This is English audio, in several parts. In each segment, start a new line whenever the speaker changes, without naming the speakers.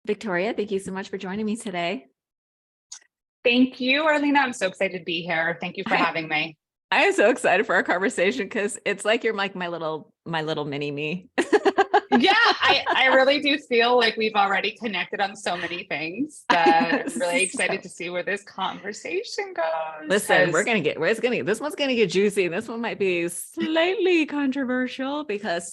Victoria, thank you so much for joining me today.
Thank you, Arlena. I'm so excited to be here. Thank you for having me.
I am so excited for our conversation because it's like you're like my little mini me.
Yeah, I really do feel like we've already connected on so many things that I'm really excited to see where this conversation goes.
Listen, this one's gonna get juicy. This one might be slightly controversial because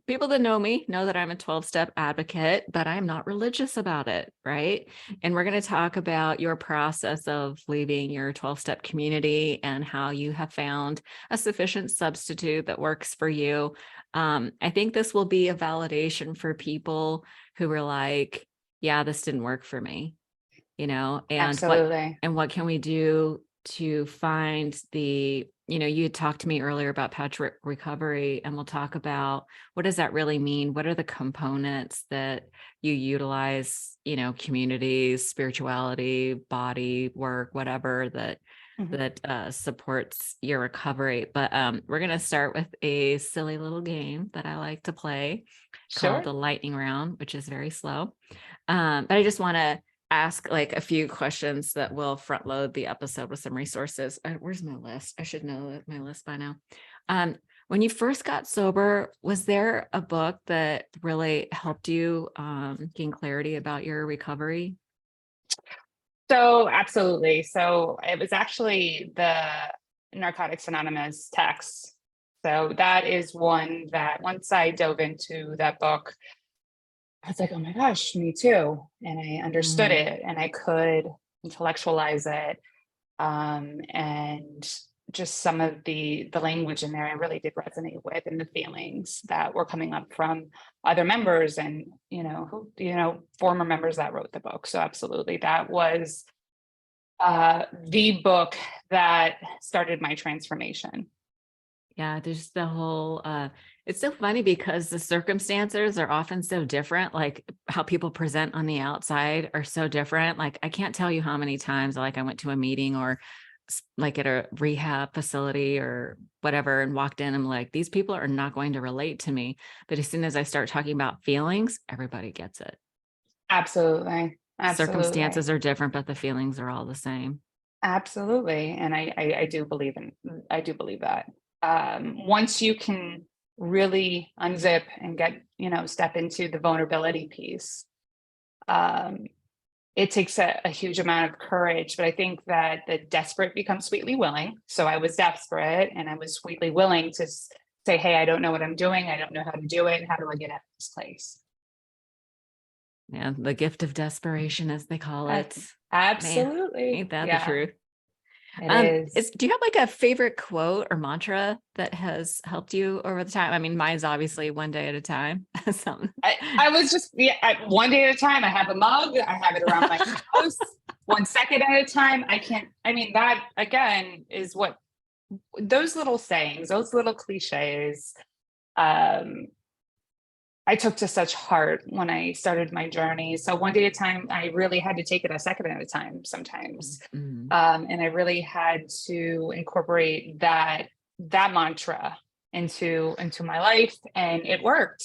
people that know me know that I'm a 12-step advocate, but I'm not religious about it, right? And we're going to talk about your process of leaving your 12-step community and how you have found a sufficient substitute that works for you. I think this will be a validation for people who are like, yeah, this didn't work for me. And
Absolutely.
what can we do to find you had talked to me earlier about patch recovery, and we'll talk about what does that really mean? What are the components that you utilize, communities, spirituality, body work, whatever that supports your recovery. But we're going to start with a silly little game that I like to play called the lightning round, which is very slow. But I just want to ask like a few questions that will front load the episode with some resources. Where's my list? I should know my list by now. When you first got sober, was there a book that really helped you gain clarity about your recovery?
So absolutely. So it was actually the Narcotics Anonymous text. So that is one that once I dove into that book, I was like, oh my gosh, me too. And I understood it and I could intellectualize it. And just some of the language in there I really did resonate with, and the feelings that were coming up from other members and, former members that wrote the book. So absolutely. That was the book that started my transformation.
Yeah, there's the whole, it's so funny because the circumstances are often so different. Like how people present on the outside are so different. Like I can't tell you how many times like I went to a meeting or like at a rehab facility or whatever and walked in, I'm like, these people are not going to relate to me. But as soon as I start talking about feelings, everybody gets it.
Absolutely. Absolutely.
Circumstances are different, but the feelings are all the same.
Absolutely. And I do believe that. Once you can really unzip and get, step into the vulnerability piece, it takes a huge amount of courage. But I think that the desperate become sweetly willing. So I was desperate and I was sweetly willing to say, hey, I don't know what I'm doing. I don't know how to do it. How do I get out of this place?
Yeah, the gift of desperation, as they call it.
Absolutely.
Man, ain't that the truth?
It is.
Do you have like a favorite quote or mantra that has helped you over the time? I mean, mine's obviously one day at a time.
I was just, one day at a time. I have a mug. I have it around my house. 1 second at a time. That again is what those little sayings, those little cliches, I took to such heart when I started my journey. So one day at a time, I really had to take it a second at a time sometimes. And I really had to incorporate that mantra into my life. And it worked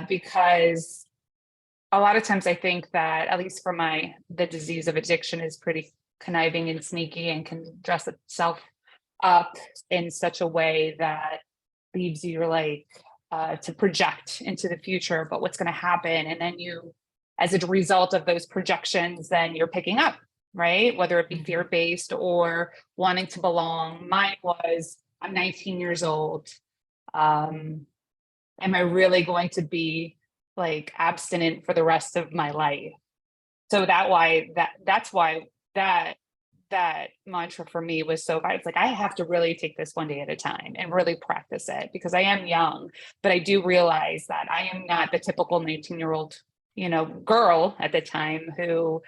because a lot of times I think that, at least for the disease of addiction is pretty conniving and sneaky and can dress itself up in such a way that leaves you like, to project into the future, but what's going to happen. And then you, as a result of those projections, then you're picking up, right? Whether it be fear-based or wanting to belong. Mine was, I'm 19 years old. Am I really going to be like abstinent for the rest of my life? So that's why that mantra for me was so vital. It's like, I have to really take this one day at a time and really practice it because I am young, but I do realize that I am not the typical 19-year-old, girl at the time who,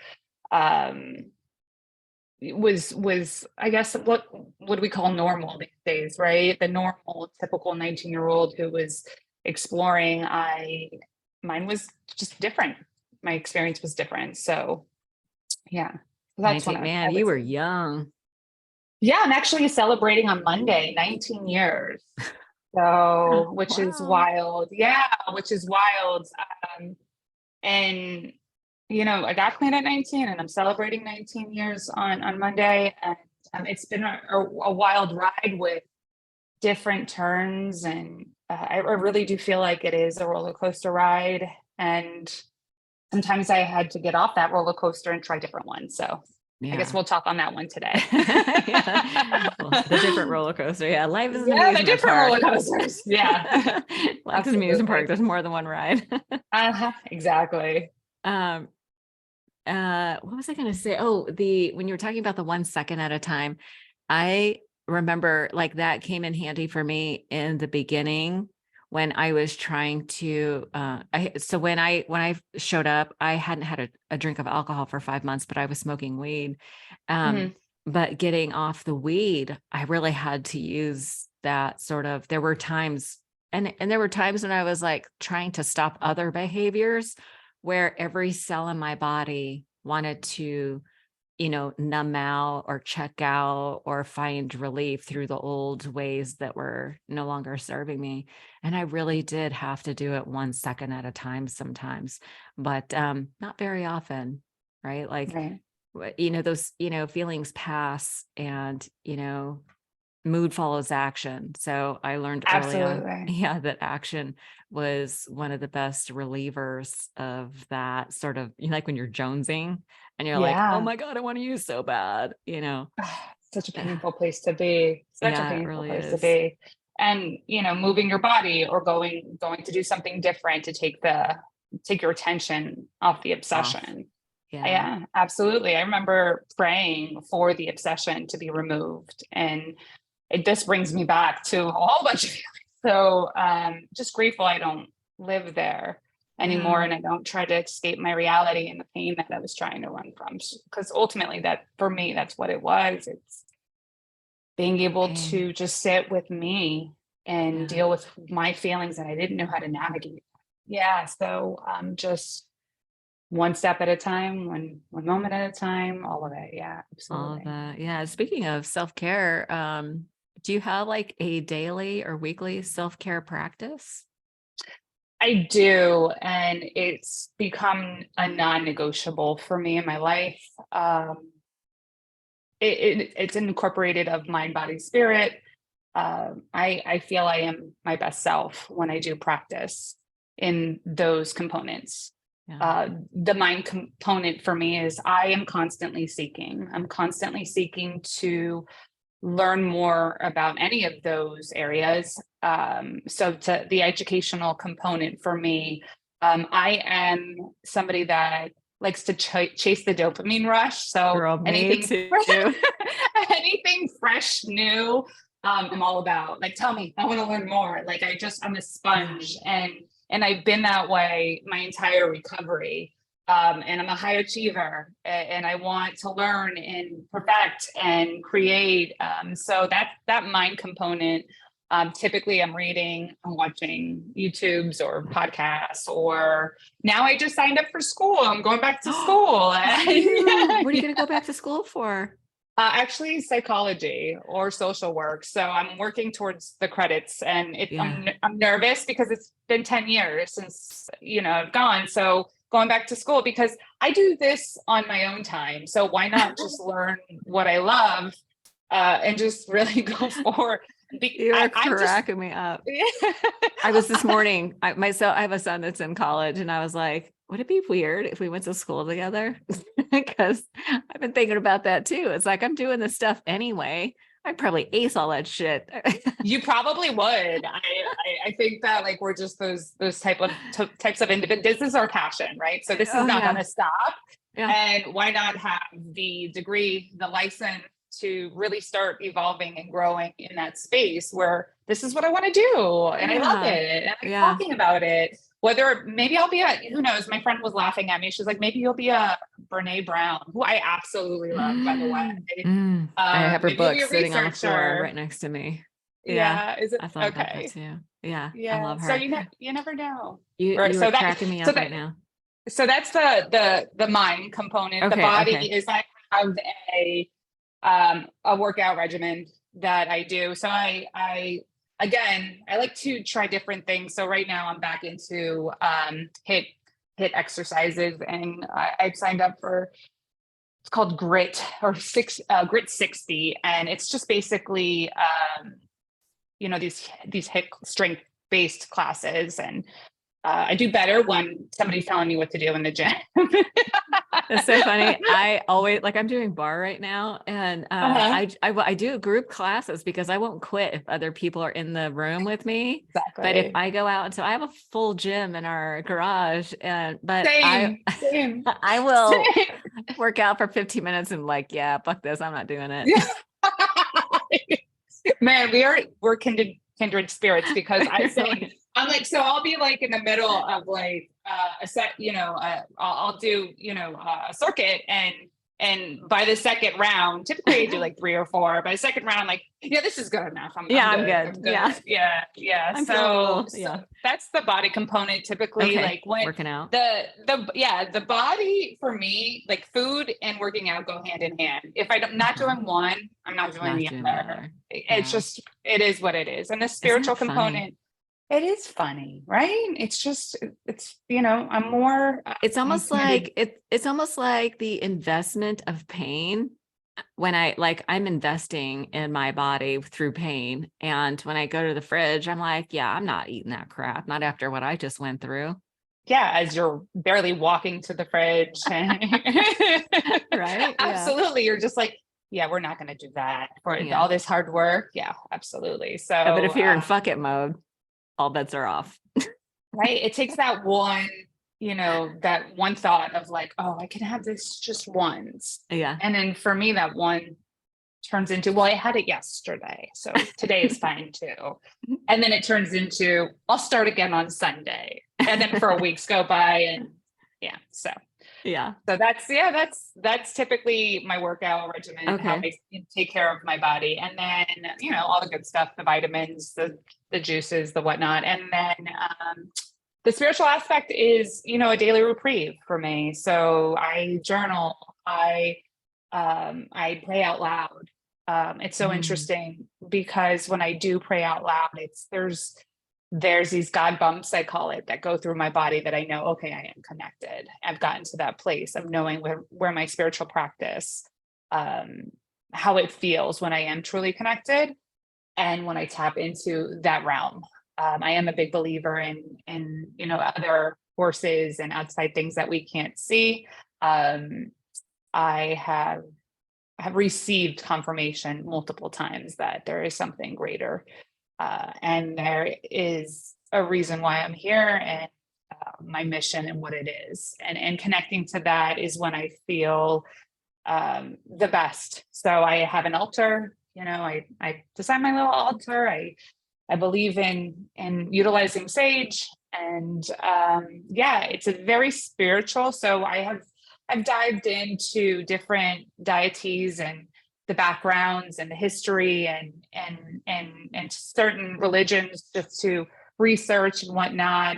was, I guess, what would we call normal these days, right? The normal, typical 19-year-old who was exploring. Mine was just different. My experience was different. So yeah.
That's man, you were young.
Yeah, I'm actually celebrating on Monday, 19 years. So, which is wild. Yeah, which is wild. And, I got clean at 19 and I'm celebrating 19 years on Monday. And it's been a wild ride with different turns. And I really do feel like it is a roller coaster ride. And sometimes I had to get off that roller coaster and try different ones. So I guess
Yeah.
we'll talk on that one today.
Yeah. Well, the different roller coaster. Yeah. Life is an
Yeah, the
amusement
different roller
park.
coasters. Yeah,
Life is an amusement park.
absolutely.
There's more than one ride.
Exactly.
um, what was I going to say? Oh, when you were talking about the 1 second at a time, I remember like that came in handy for me in the beginning when I was trying to, when I showed up, I hadn't had a drink of alcohol for 5 months, but I was smoking weed. Um,
Mhm.
but getting off the weed, I really had to use that sort of, there were times, and there were times when I was like trying to stop other behaviors where every cell in my body wanted to, numb out or check out or find relief through the old ways that were no longer serving me. And I really did have to do it 1 second at a time sometimes, but not very often, right? Like,
Right.
those, feelings pass and, mood follows action. So I learned early on,
Absolutely.
yeah, that action was one of the best relievers of that sort of, like when you're jonesing and you're like, oh
Yeah.
my God, I want to use so bad,
Such a painful place to be. Such a
Yeah, it
painful
really
place to
is.
be. And, moving your body or going to do something different to take your attention off the
Off.
obsession.
Yeah.
Yeah, absolutely. I remember praying for the obsession to be removed. And it just brings me back to a whole bunch of feelings. So just grateful I don't live there anymore,
Yeah.
and I don't try to escape my reality and the pain that I was trying to run from. Because ultimately, that for me, that's what it was. It's being able
Pain.
to just sit with me and
Yeah.
deal with my feelings that I didn't know how to navigate. Yeah, so just one step at a time, one moment at a time, all of it. Yeah,
All of
absolutely.
that. Yeah. Speaking of self-care, do you have like a daily or weekly self-care practice?
I do, and it's become a non-negotiable for me in my life. It's incorporated of mind, body, spirit. I feel I am my best self when I do practice in those components.
Yeah.
The mind component for me is I am constantly seeking. I'm constantly seeking to learn more about any of those areas. So to the educational component for me, I am somebody that likes to chase the dopamine rush. So
Girl, me
anything,
too.
anything fresh, new, I'm all about. Like, tell me, I want to learn more. Like, I'm a
Yeah.
sponge, and I've been that way my entire recovery. And I'm a high achiever, and I want to learn and perfect and create. So that mind component. Typically, I'm reading, I'm watching YouTubes or podcasts, or now I just signed up for school. I'm going back to school.
Are you? What are you
Yeah.
going to go back to school for?
Actually, psychology or social work. So I'm working towards the credits, and
Yeah.
I'm nervous because it's been 10 years since I've gone. So going back to school, because I do this on my own time. So why not just learn what I love, and just really go for?
You are
I'm just
cracking me up. I was this morning, I have a son that's in college, and I was like, would it be weird if we went to school together? Because I've been thinking about that too. It's like, I'm doing this stuff anyway. I'd probably ace all that shit.
You probably would. I think that like we're just those types of individuals. This is our passion, right? So this is
Oh
not going
yeah.
to stop.
Yeah.
And why not have the degree, the license to really start evolving and growing in that space where this is what I want to do, and I love
Yeah.
it, and I'm
Yeah.
talking about it. Whether maybe I'll be who knows? My friend was laughing at me. She's like, maybe you'll be a Brene Brown, who I absolutely love, by the way.
I have her
Maybe you'll
book
be a
sitting on the floor
researcher.
right next to me. Yeah.
Yeah, is it
I thought about that
okay?
too. Yeah. I
Yeah.
love
So
her.
you never know. Right.
You are cracking me
So
up
that
right now.
so that's the mind component. The
Okay.
body
Okay.
is I have a workout regimen that I do. So I again I like to try different things. So right now I'm back into HIIT hit exercises, and I've signed up for, it's called Grit 60. And it's just basically, these hit strength based classes. And I do better when somebody's telling me what to do in the gym.
That's so funny. I always like, I'm doing bar right now, and I do group classes because I won't quit if other people are in the room with me. But if
Exactly.
I go out, and so I have a full gym in our garage, but
Same.
I will work out for 15 minutes and like, yeah, fuck this, I'm not doing it.
Man, we're kindred spirits, because I'm like, so I'll be like in the middle of like a set, I'll do, a circuit, and by the second round, typically I do like 3 or 4. By the second round, I'm like, yeah, this is good enough. I'm good. I'm good. Yeah. So that's the body component typically.
Okay.
Like when
Working out.
the body for me, like food and working out go hand in hand. If I'm not doing one, I'm not doing the other. It's just, it is what it is. And the spiritual component, it is funny, right? It's just, I'm more.
It's almost like it's almost like the investment of pain. When I'm investing in my body through pain. And when I go to the fridge, I'm like, yeah, I'm not eating that crap. Not after what I just went through.
Yeah. As you're barely walking to the fridge.
Right.
Absolutely. You're just like, yeah, we're not going to do that for all this hard work. Yeah, absolutely. So,
but if you're in fuck it mode, all bets are off.
Right. It takes that one, that one thought of like, oh, I can have this just once.
Yeah.
And then for me, that one turns into, well, I had it yesterday, so today is fine too. And then it turns into, I'll start again on Sunday. And then 4 weeks go by, and so that's typically my workout regimen, and how I take care of my body. And then, all the good stuff, the vitamins, the juices, the whatnot. And then, the spiritual aspect is, a daily reprieve for me. So I journal, I pray out loud. It's so interesting, because when I do pray out loud, there's these God bumps, I call it, that go through my body that I know, okay, I am connected. I've gotten to that place of knowing where my spiritual practice, how it feels when I am truly connected, and when I tap into that realm. I am a big believer in other forces and outside things that we can't see. I have received confirmation multiple times that there is something greater, and there is a reason why I'm here, and my mission and what it is, and connecting to that is when I feel the best. So I have an altar. I design my little altar. I believe in utilizing sage, and it's a very spiritual. So I've dived into different deities and the backgrounds and the history and certain religions, just to research and whatnot.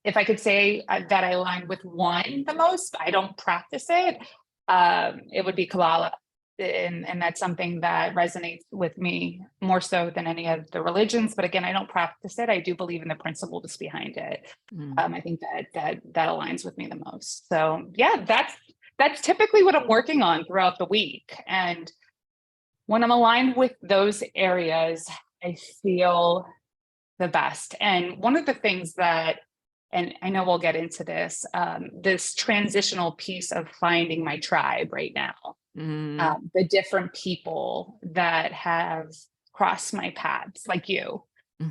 If I could say that I align with one the most, I don't practice it. It would be Kabbalah. And that's something that resonates with me more so than any of the religions. But again, I don't practice it. I do believe in the principles behind it. I think that aligns with me the most. So that's typically what I'm working on throughout the week. And when I'm aligned with those areas, I feel the best. And one of the things that, and I know we'll get into this, this transitional piece of finding my tribe right now. The different people that have crossed my paths, like you,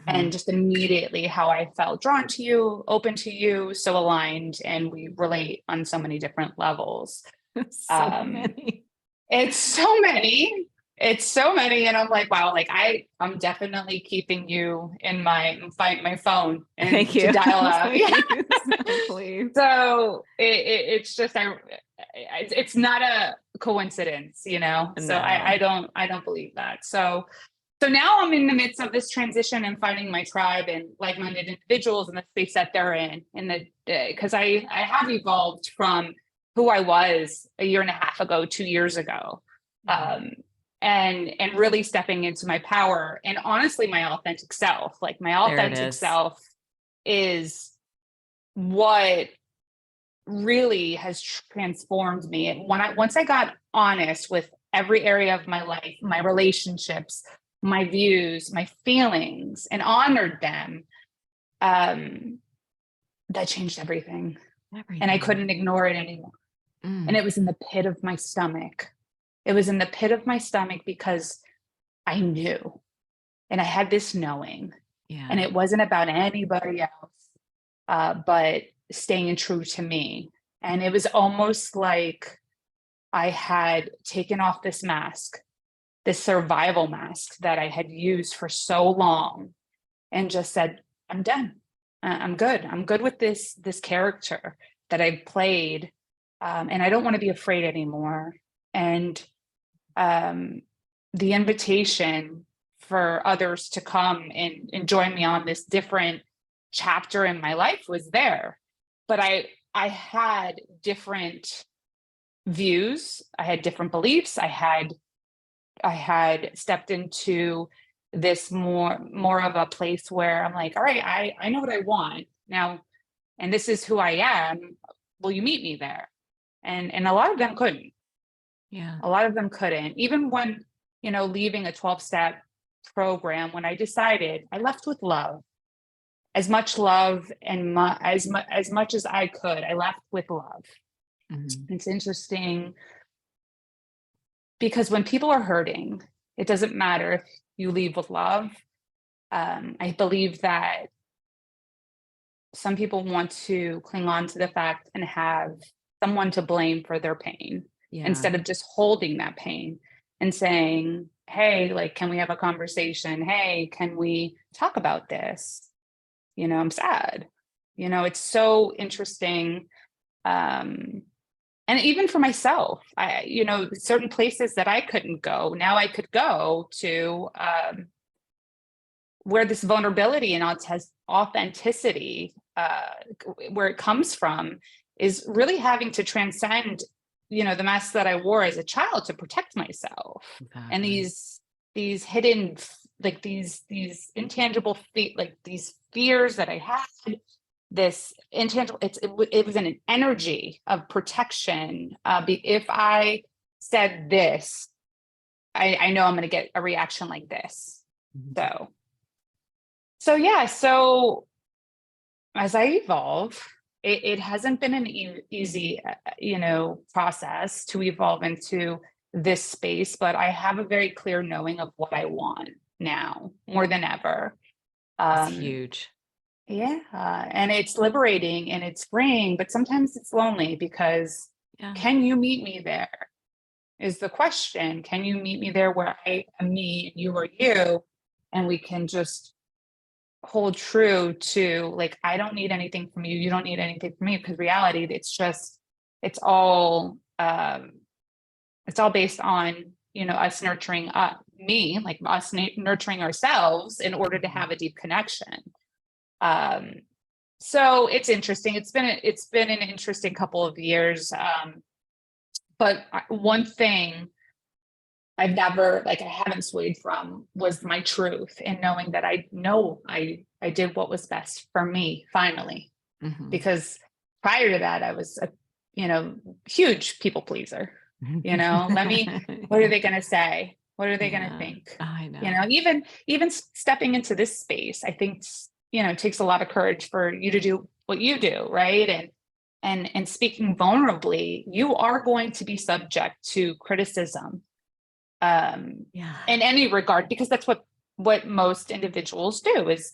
and just immediately how I felt drawn to you, open to you, so aligned, and we relate on so many different levels.
Many.
It's so many. It's so many. And I'm like, wow, like I'm definitely keeping you in my phone and
Thank you.
To dial up.
Please.
So it's just, it's not a coincidence, So no. I don't believe that. So now I'm in the midst of this transition and finding my tribe and like-minded individuals in the space that they're in because I have evolved from who I was a year and a half ago, 2 years ago. And really stepping into my power and honestly, my authentic self. Like my authentic self is what really has transformed me. And once I got honest with every area of my life, my relationships, my views, my feelings, and honored them, um, that changed everything. And I
Everything.
couldn't ignore it anymore. And
Mm,
it was in the pit of my stomach. It was in the pit of my stomach because I knew, and I had this knowing, and
yeah.
it wasn't about anybody else, but staying true to me. And it was almost like I had taken off this mask, this survival mask that I had used for so long, and just said, I'm done. I'm good. I'm good with this character that I played. And I don't want to be afraid anymore. And um, the invitation for others to come and join me on this different chapter in my life was there. But I had different views, I had different beliefs, I had stepped into this more of a place where I'm like, all right, I know what I want now, and this is who I am. Will you meet me there? And a lot of them couldn't.
Yeah.
A lot of them couldn't. Even when, leaving a 12-step program, when I decided, I left with love. As much love and as much as I could, I left with love.
Mhm.
It's interesting because when people are hurting, it doesn't matter if you leave with love. I believe that some people want to cling on to the fact and have someone to blame for their pain
Yeah.
instead of just holding that pain and saying, hey, like, can we have a conversation? Hey, can we talk about this? I'm sad. It's so interesting. Um, and even for myself, certain places that I couldn't go, now I could go to, where this vulnerability and authenticity, where it comes from, is really having to transcend, the mask that I wore as a child to protect myself, and
Exactly.
these hidden, like these intangible like these fears that I had, this intangible, it was an energy of protection. If I said this, I know I'm going to get a reaction like this.
Mhm.
So yeah, so as I evolve, it hasn't been an easy, process to evolve into this space, but I have a very clear knowing of what I want now more than ever.
It's
Um,
huge.
yeah, and it's liberating and it's freeing, but sometimes it's lonely because
Yeah.
can you meet me there? Is the question. Can you meet me there where I am me, you are you, and we can just hold true to, like, I don't need anything from you, you don't need anything from me, because reality, it's all it's all based on, us nurturing me, like us nurturing ourselves in order to
Mhm.
have a deep connection. um so it's interesting. It's been an interesting couple of years. But one thing I haven't swayed from was my truth, and knowing that I know I did what was best for me finally.
Mhm.
Because prior to that, I was a, you know, huge people pleaser. What are
Yeah.
they going to say? What are they going to
Yeah.
think?
I know.
Even stepping into this space, I think, takes a lot of courage for you to do what you do, right? And speaking vulnerably, you are going to be subject to criticism,
Yeah.
in any regard, because that's what most individuals do, is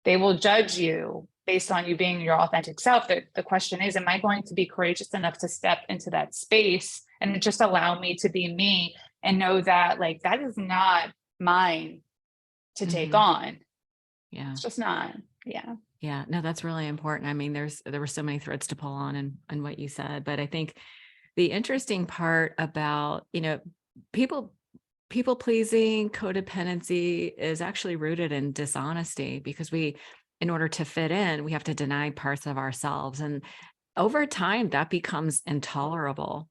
they will judge you based on you being your authentic self. The question is, am I going to be courageous enough to step into that space and just allow me to be me, and know that, like, that is not mine to take
Mhm.
on.
Yeah.
It's just not. Yeah.
Yeah. No, that's really important. I mean, there were so many threads to pull on in what you said, but I think the interesting part about, people people pleasing, codependency is actually rooted in dishonesty, because in order to fit in, we have to deny parts of ourselves. And over time, that becomes intolerable.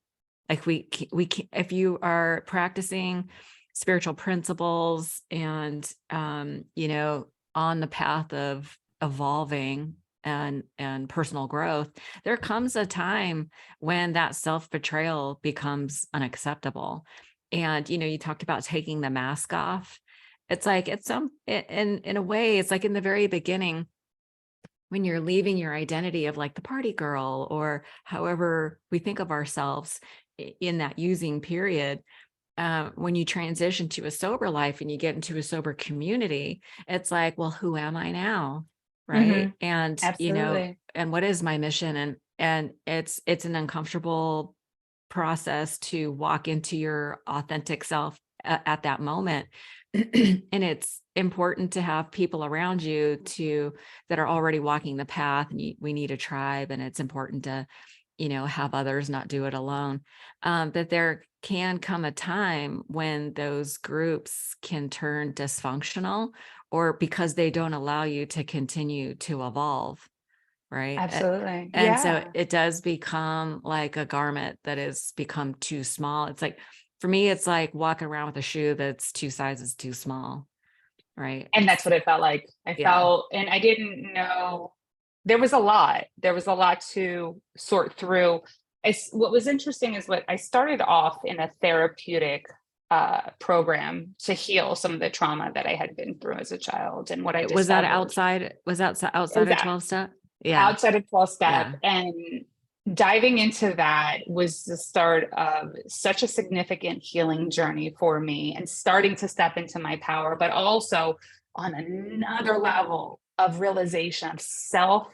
Like if you are practicing spiritual principles and, on the path of evolving, and personal growth, there comes a time when that self-betrayal becomes unacceptable. And, you talked about taking the mask off. It's like in a way, it's like in the very beginning, when you're leaving your identity of like the party girl or however we think of ourselves in that using period. When you transition to a sober life and you get into a sober community, it's like, well, who am I now? Right. And,
Absolutely.
and what is my mission? And it's an uncomfortable process to walk into your authentic self at that moment. And it's important to have people around you that are already walking the path, and we need a tribe, and it's important to have others, not do it alone. But there can come a time when those groups can turn dysfunctional, or because they don't allow you to continue to evolve. Right.
Absolutely.
And so
Yeah.
it does become like a garment that has become too small. It's like, for me, it's like walking around with a shoe that's 2 sizes too small. Right.
And that's what it felt like. I
Yeah.
felt, and I didn't know, there was a lot to sort through. What was interesting is what I started off in a therapeutic program to heal some of the trauma that I had been through as a child. And what I
Was that
discovered,
outside? Was that
it
outside
was
of 12 step? Yeah.
outside of 12 step,
Yeah.
and diving into that was the start of such a significant healing journey for me, and starting to step into my power, but also on another level of realization, of self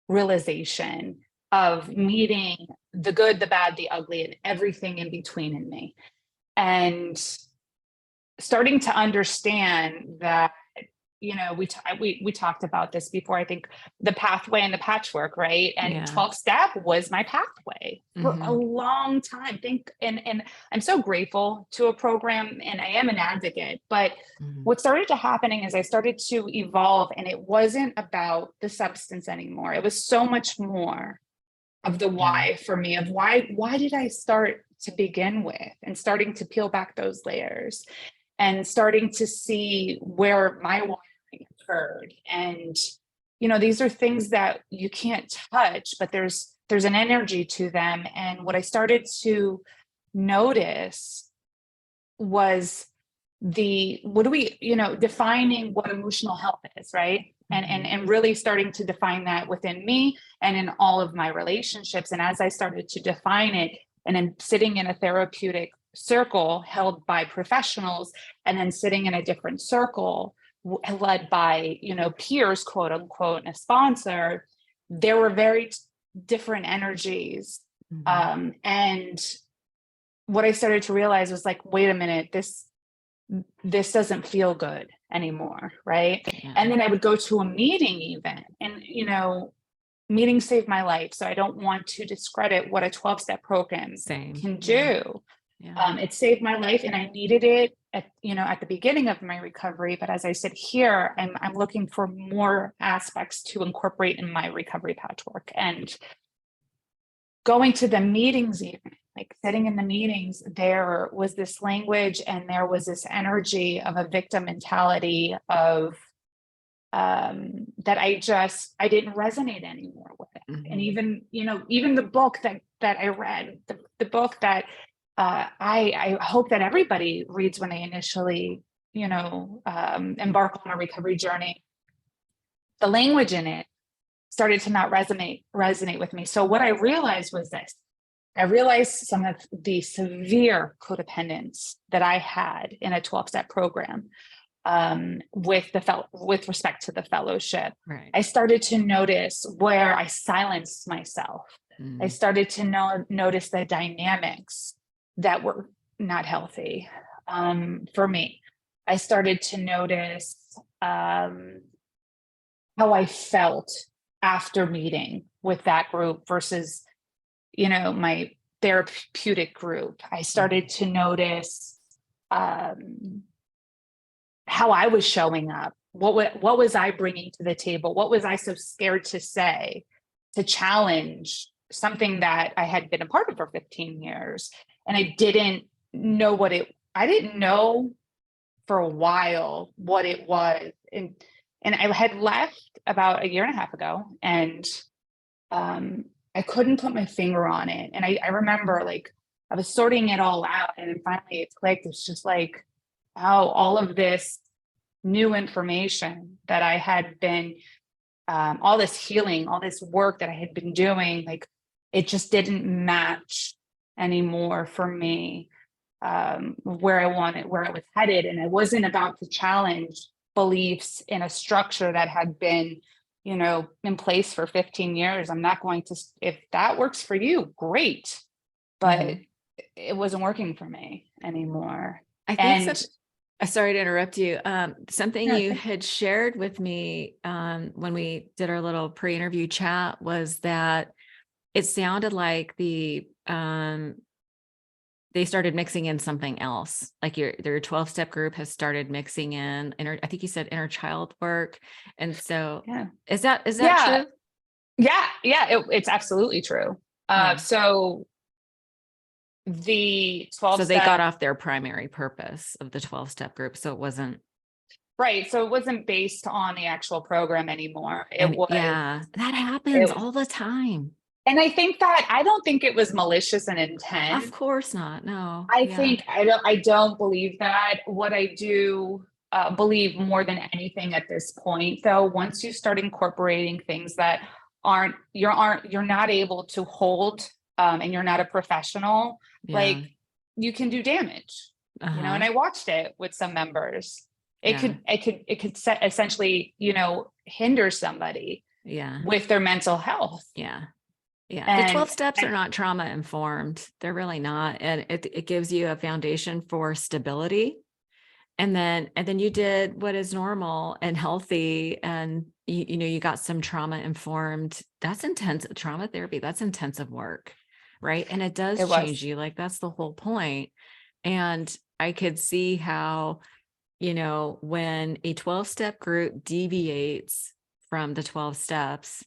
realization, of meeting the good, the bad, the ugly, and everything in between in me, and starting to understand that, we talked about this before, I think, the pathway and the patchwork, right? And
Yeah.
12 step was my pathway for a
Hmm.
long time. And I'm so grateful to a program, and I am an advocate, but
Hmm.
what started to happening is I started to evolve, and it wasn't about the substance anymore. It was so much more of the
Yeah.
why for me, of why did I start to begin with, and starting to peel back those layers, and starting to see where my wiring occurred. And, these are things that you can't touch, but there's an energy to them. And what I started to notice was what do we, defining what emotional health is, right? And really starting to define that within me and in all of my relationships. And as I started to define it, and then sitting in a therapeutic circle held by professionals, and then sitting in a different circle led by, peers, quote unquote, and a sponsor, there were very different energies.
Hmm.
And what I started to realize was like, wait a minute, this doesn't feel good anymore, right?
Yeah.
And then I would go to a meeting even, and meetings saved my life, so I don't want to discredit what a 12-step program
Same.
can
Yeah.
do.
Yeah.
It saved my life, and I needed it at the beginning of my recovery. But as I said here, I'm looking for more aspects to incorporate in my recovery patchwork. And going to the meetings, even like sitting in the meetings, there was this language and there was this energy of a victim mentality of that I didn't resonate anymore with it. And
Hmm.
even the book that I read, the book that I hope that everybody reads when they initially embark on a recovery journey, the language in it started to not resonate with me. So what I realized was this. I realized some of the severe codependence that I had in a 12-step program, with respect to the fellowship.
Right.
I started to notice where I silenced myself. I
Mm.
started to notice the dynamics that were not healthy, for me. I started to notice how I felt after meeting with that group versus, my therapeutic group. I started
Mhm.
to notice um, how I was showing up. What was I bringing to the table? What was I so scared to say, to challenge something that I had been a part of for 15 years? And I didn't I didn't know for a while what it was. And I had left about a year and a half ago, and I couldn't put my finger on it. And I remember like I was sorting it all out, and then finally it clicked. It's just like, how all of this new information that I had been, all this healing, all this work that I had been doing, like it just didn't match anymore for me, where I was headed. And I wasn't about to challenge beliefs in a structure that had been, in place for 15 years. I'm not going to, if that works for you, great. But it wasn't working for me anymore.
I think
And
sorry to interrupt you. Something
yeah,
you had shared with me when we did our little pre-interview chat was that it sounded like they started mixing in something else. Like their 12-step group has started mixing in I think you said inner child work. And so
yeah,
is that
yeah,
true?
yeah, it's absolutely true.
Yeah.
So the 12
So they got
step,
off their primary purpose of the 12-step group. So it wasn't.
right. So it wasn't based on the actual program anymore.
And yeah, that happens
It,
all the time.
and I don't think it was malicious in
Of
intent.
course not. No.
I
Yeah.
think I don't believe that. What I do believe more than anything at this point, though, once you start incorporating things that you're not able to hold, and you're not a professional,
Yeah.
like you can do damage, and
Uh-huh.
I watched it with some members.
Yeah.
It could set, essentially, hinder somebody
Yeah.
with their mental health.
Yeah. Yeah. The 12
And
steps are not trauma informed. They're really not. And it gives you a foundation for stability. And then you did what is normal and healthy. And you got some trauma informed. That's intense trauma therapy. That's intensive work. Right. And it does
it
change
was,
you. Like that's the whole point. And I could see how, when a 12-step group deviates from the 12 steps,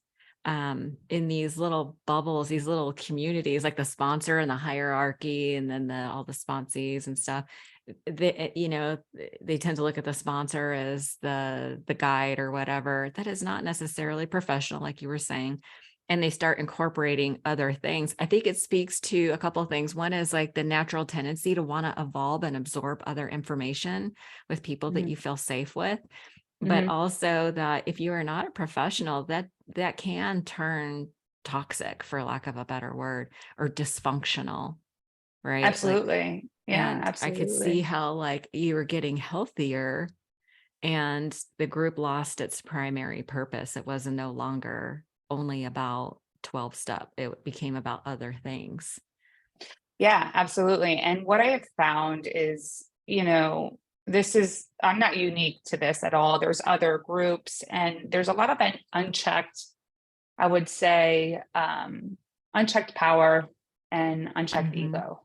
in these little bubbles, these little communities, like the sponsor and the hierarchy, and then all the sponsees and stuff, they tend to look at the sponsor as the guide or whatever. That is not necessarily professional, like you were saying. And they start incorporating other things. I think it speaks to a couple of things. One is like the natural tendency to want to evolve and absorb other information with people that
mhm,
you feel safe with, but
mhm,
also that if you are not a professional, that can turn toxic, for lack of a better word, or dysfunctional, right? Like,
absolutely. Yeah,
and I could see
absolutely.
how like you were getting healthier and the group lost its primary purpose. It was no longer only about 12 step. It became about other things.
Yeah, absolutely. And what I have found is, I'm not unique to this at all. There's other groups, and there's a lot of unchecked, I would say, unchecked power and unchecked
Mhm.
ego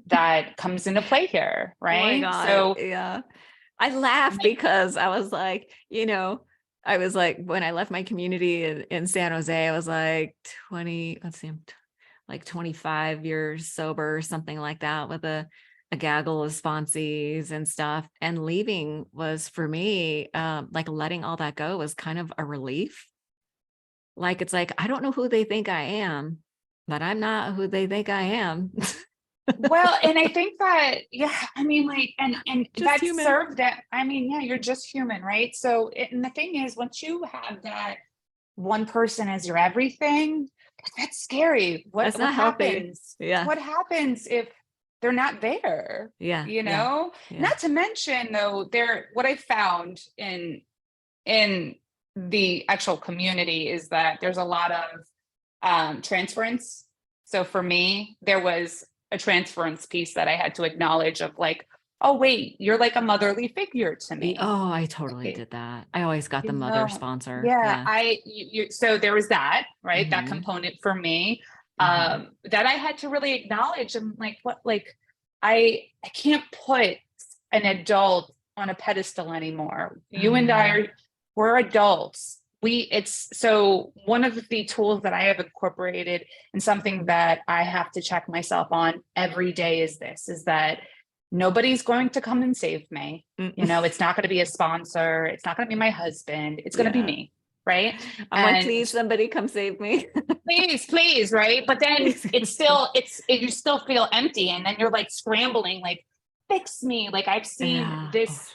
that comes into play here,
Oh my
right?
God.
So,
Yeah. I
and
laugh because I was like, I was like, when I left my community in San Jose, I was like 20, let's see, like 25 years sober or something like that, with a gaggle of sponsees and stuff. And leaving was for me, like letting all that go was kind of a relief. Like, it's like, I don't know who they think I am, but I'm not who they think I am.
well, and I think that, yeah, I mean, like, and
Just
that
human.
served that. I mean, yeah, you're just human, right? So, and the thing is, once you have that one person as your everything, that's scary.
That's
What
not healthy.
happens?
Yeah.
What happens if they're not there?
Yeah. Yeah. Yeah.
Not to mention though, what I found in the actual community is that there's a lot of transference. So for me, there was a transference piece that I had to acknowledge of like, oh wait, you're like a motherly figure to me.
Oh, I totally
Okay,
did that. I always got the mother sponsor.
yeah,
Yeah.
so there was that, right? That
Hmm.
component for me,
Hmm.
that I had to really acknowledge. I'm like, what, like, I can't put an adult on a pedestal anymore.
Oh,
You and I
yeah.
are, we're adults. It's so one of the tools that I have incorporated, and something that I have to check myself on every day is that Nobody's going to come and save me.
Mm.
It's not going to be a sponsor. It's not going to be my husband. It's going to be
Yeah.
me. Right.
I'm like,
And
please, somebody come save me.
please. Right. But then
Please come save me.
you still feel empty. And then you're like scrambling, like, fix me. Like I've seen
Yeah. Oh,
this,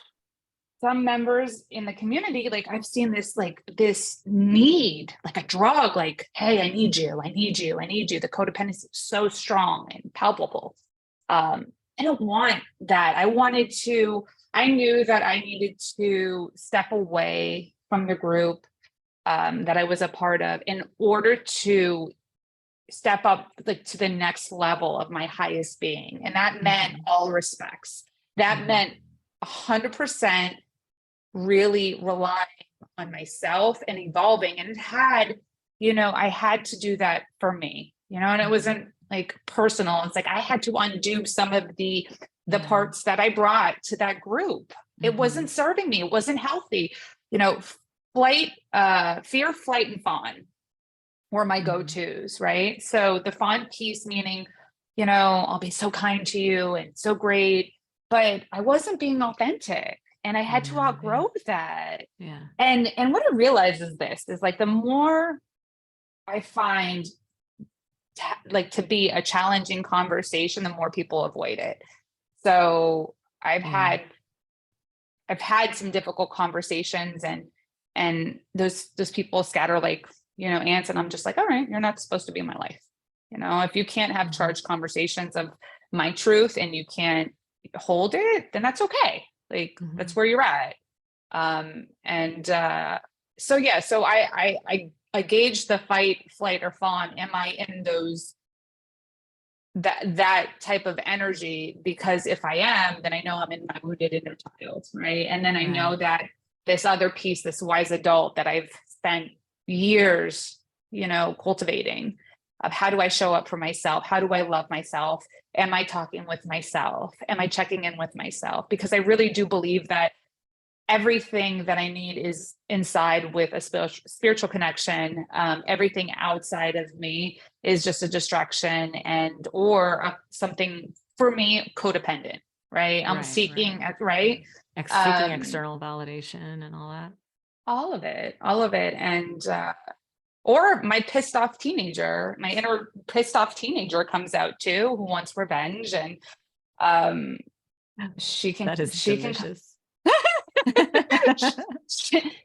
some members in the community, like I've seen this, like this need, like a drug, like, hey, I need you. I need you. I need you. The codependency is so strong and palpable. I don't want that. I knew that I needed to step away from the group that I was a part of in order to step up like to the next level of my highest being. And that meant all respects. That meant 100% really relying on myself and evolving. And I had to do that for me, and it wasn't like personal. It's like I had to undo some of the parts that I brought to that group. It wasn't serving me. It wasn't healthy. Fear, flight, and fawn were my go-tos, right? So the fawn piece meaning, I'll be so kind to you and so great, but I wasn't being authentic. And I had to outgrow that.
Yeah.
And what I realized is this is like the more I find to be a challenging conversation, the more people avoid it. So I've had some difficult conversations, and those people scatter like, ants, and I'm just like, all right, you're not supposed to be in my life. If you can't have charged conversations of my truth and you can't hold it, then that's okay. Like that's where you're at. So I gauge the fight, flight, or fawn. Am I in that type of energy? Because if I am, then I know I'm in my wounded inner child, right? And then I know that this other piece, this wise adult that I've spent years, cultivating, of how do I show up for myself? How do I love myself? Am I talking with myself? Am I checking in with myself? Because I really do believe that everything that I need is inside with a spiritual connection. Everything outside of me is just a distraction or something, for me, codependent, right? I'm seeking, right?
Seeking external validation and all that.
All of it. And, or my pissed off teenager, my inner pissed off teenager comes out too, who wants revenge. And she can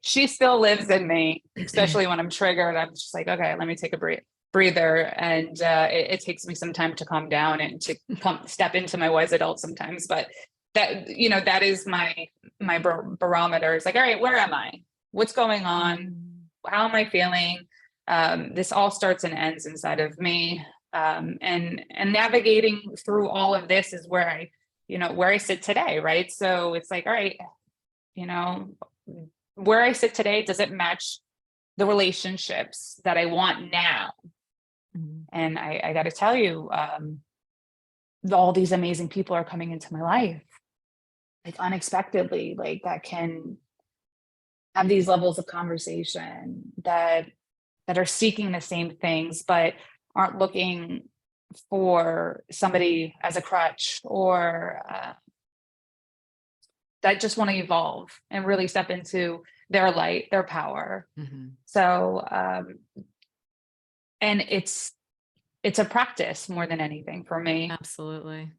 she still lives in me, especially when I'm triggered. I'm just like, okay, let me take a breather. And it takes me some time to calm down and to step into my wise adult sometimes. But that is my barometer. It's like, all right, where am I? What's going on? How am I feeling? This all starts and ends inside of me. And navigating through all of this is where I sit today. Right. So it's like, all right, where I sit today, does it match the relationships that I want now? And I got to tell you, all these amazing people are coming into my life, like unexpectedly, like that can have these levels of conversation that are seeking the same things, but aren't looking for somebody as a crutch, or that just want to evolve and really step into their light, their power. So, and it's a practice more than anything for me.
Absolutely.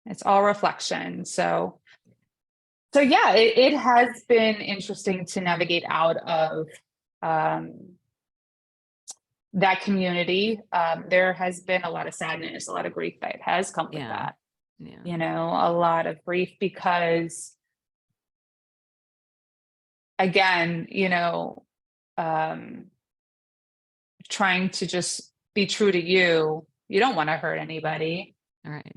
It's all reflection. So yeah, it has been interesting to navigate out of that community. There has been a lot of sadness, a lot of grief that has come with that. A lot of grief because, again, trying to just be true to you. You don't want to hurt anybody.
Right.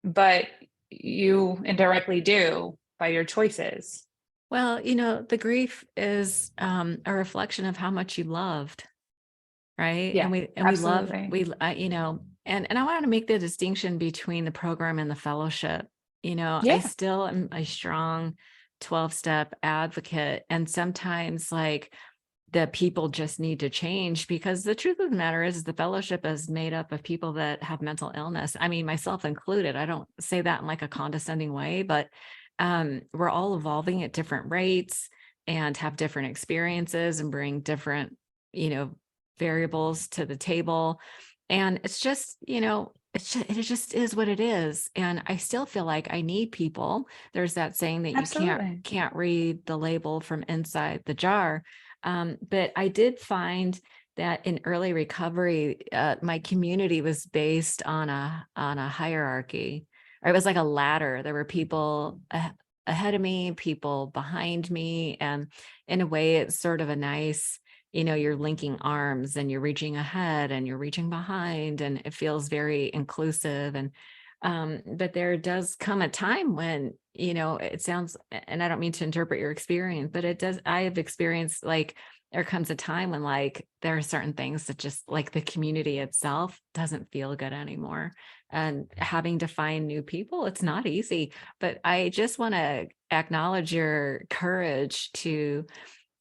But you indirectly do by your choices.
Well, the grief is a reflection of how much you loved. Right.
Yeah,
and we love, and I want to make the distinction between the program and the fellowship. I still am a strong 12-step advocate. And sometimes, like, the people just need to change, because the truth of the matter is the fellowship is made up of people that have mental illness. I mean, myself included. I don't say that in like a condescending way, but we're all evolving at different rates and have different experiences and bring different, variables to the table. And it's just, it just is what it is. And I still feel like I need people. There's that saying that you
Absolutely.
can't read the label from inside the jar. But I did find that in early recovery, my community was based on a hierarchy. Or it was like a ladder. There were people ahead of me, people behind me, and in a way, it's sort of a nice, you're linking arms and you're reaching ahead and you're reaching behind, and it feels very inclusive. And but there does come a time when, it sounds, and I don't mean to interpret your experience, but it does, I have experienced like there comes a time when like there are certain things that just like the community itself doesn't feel good anymore. And having to find new people, it's not easy. But I just want to acknowledge your courage to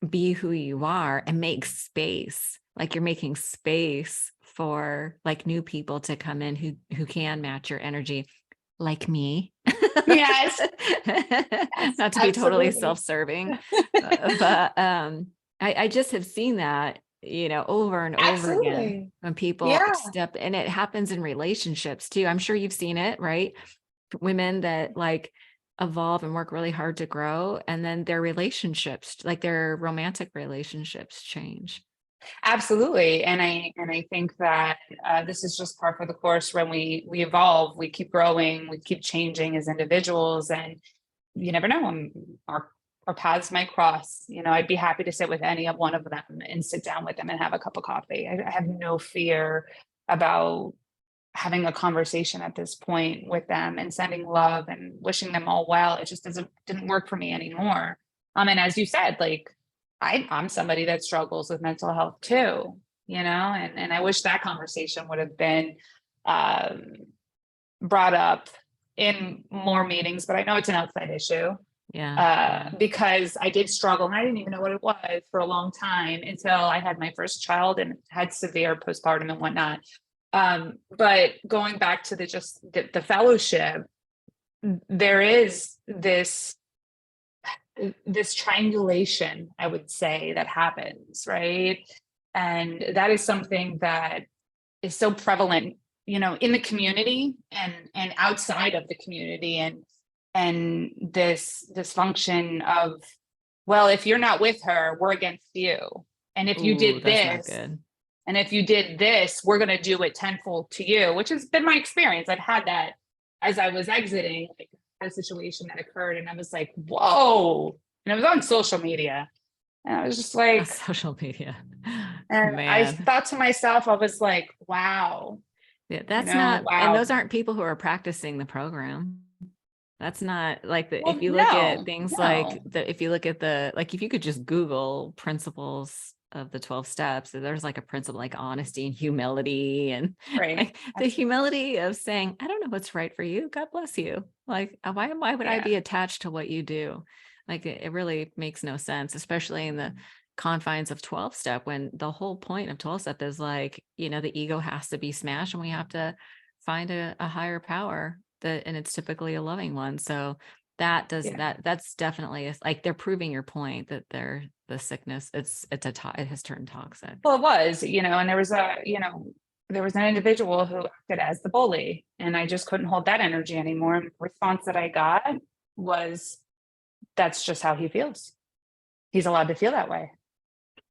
be who you are and make space. Like you're making space for like new people to come in who can match your energy, like me.
Yes. Yes,
Not to be totally
absolutely.
self-serving, but I just have seen that, over and over again
Absolutely.
when people
Yeah,
step, and it happens in relationships too. I'm sure you've seen it, right? Women that like evolve and work really hard to grow, and then their relationships, like their romantic relationships, change.
absolutely. And I think that this is just par for the course. When we evolve, we keep growing, we keep changing as individuals, and you never know, our our paths might cross. I'd be happy to sit with any of one of them and sit down with them and have a cup of coffee. I have no fear about having a conversation at this point with them and sending love and wishing them all well. It just didn't work for me anymore. And as you said, like I'm somebody that struggles with mental health too, and I wish that conversation would have been um, brought up in more meetings, but I know it's an outside issue
Yeah. Yeah.
because I did struggle and I didn't even know what it was for a long time until I had my first child and had severe postpartum and whatnot. But going back to the fellowship, there is this triangulation, I would say, that happens, right? And that is something that is so prevalent, in the community and outside of the community, and this function of, well, if you're not with her, we're against you. And if you
Ooh,
did
that's not
this,
good.
and if you did this, we're going to do it tenfold to you, which has been my experience. I've had that as I was exiting, like a situation that occurred, and I was like, whoa. And it was on social media. And I was just like,
Social media.
and I
Man.
thought to myself, I was like, wow,
Yeah, that's not, and
wow.
those aren't people who are practicing the program. That's not like
Well,
if you look at
no,
things like
no,
if you look at like if you could just Google principles of the 12 steps, there's like a principle like honesty and humility, and
right.
like the humility of saying, I don't know what's right for you. God bless you. Like, why would I
Yeah.
be attached to what you do? Like it really makes no sense, especially in the confines of 12 step, when the whole point of 12 step is like, the ego has to be smashed and we have to find a higher power, that, and it's typically a loving one. So
Yeah.
that's definitely like they're proving your point that they're the sickness, it has turned toxic.
Well, it was, and there was an individual who acted as the bully, and I just couldn't hold that energy anymore. And the response that I got was, that's just how he feels. He's allowed to feel that way.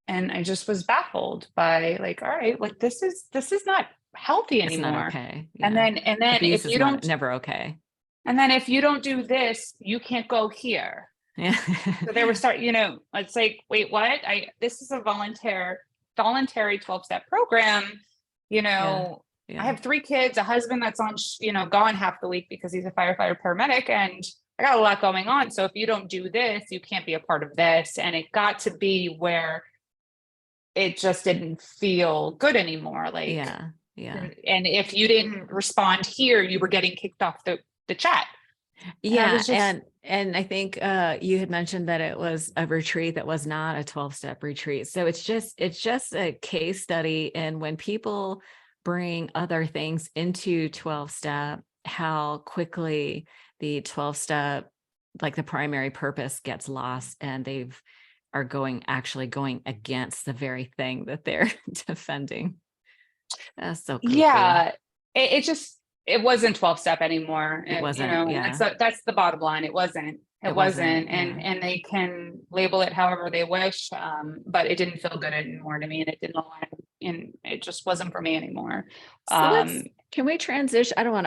And I just was baffled by, like, all right, like this is not healthy
It's not
anymore.
okay.
And
Yeah.
then and then
Abuse
if
is
you
not
don't
never okay.
and then if you don't do this, you can't go here.
Yeah.
So they were it's like, wait, what? This is a voluntary 12-step program. You
Yeah.
know, I
Yeah.
have 3 kids, a husband that's on, gone half the week because he's a firefighter paramedic, and I got a lot going on. So if you don't do this, you can't be a part of this. And it got to be where it just didn't feel good anymore. Like,
Yeah. Yeah.
and if you didn't respond here, you were getting kicked off the chat. And I
Yeah.
was just,
And And I think you had mentioned that it was a retreat that was not a 12-step retreat. So it's just a case study. And when people bring other things into 12-step, how quickly the 12-step, like the primary purpose, gets lost, and are actually going against the very thing that they're defending. That's so cuckoo.
Yeah, it wasn't 12 step anymore.
It
You
wasn't.
know, and
Yeah,
that's the bottom line. It
it wasn't.
wasn't,
Yeah.
and they can label it however they wish. But it didn't feel good anymore to me, and it didn't align, and it just wasn't for me anymore.
So
Um,
can we transition? I don't want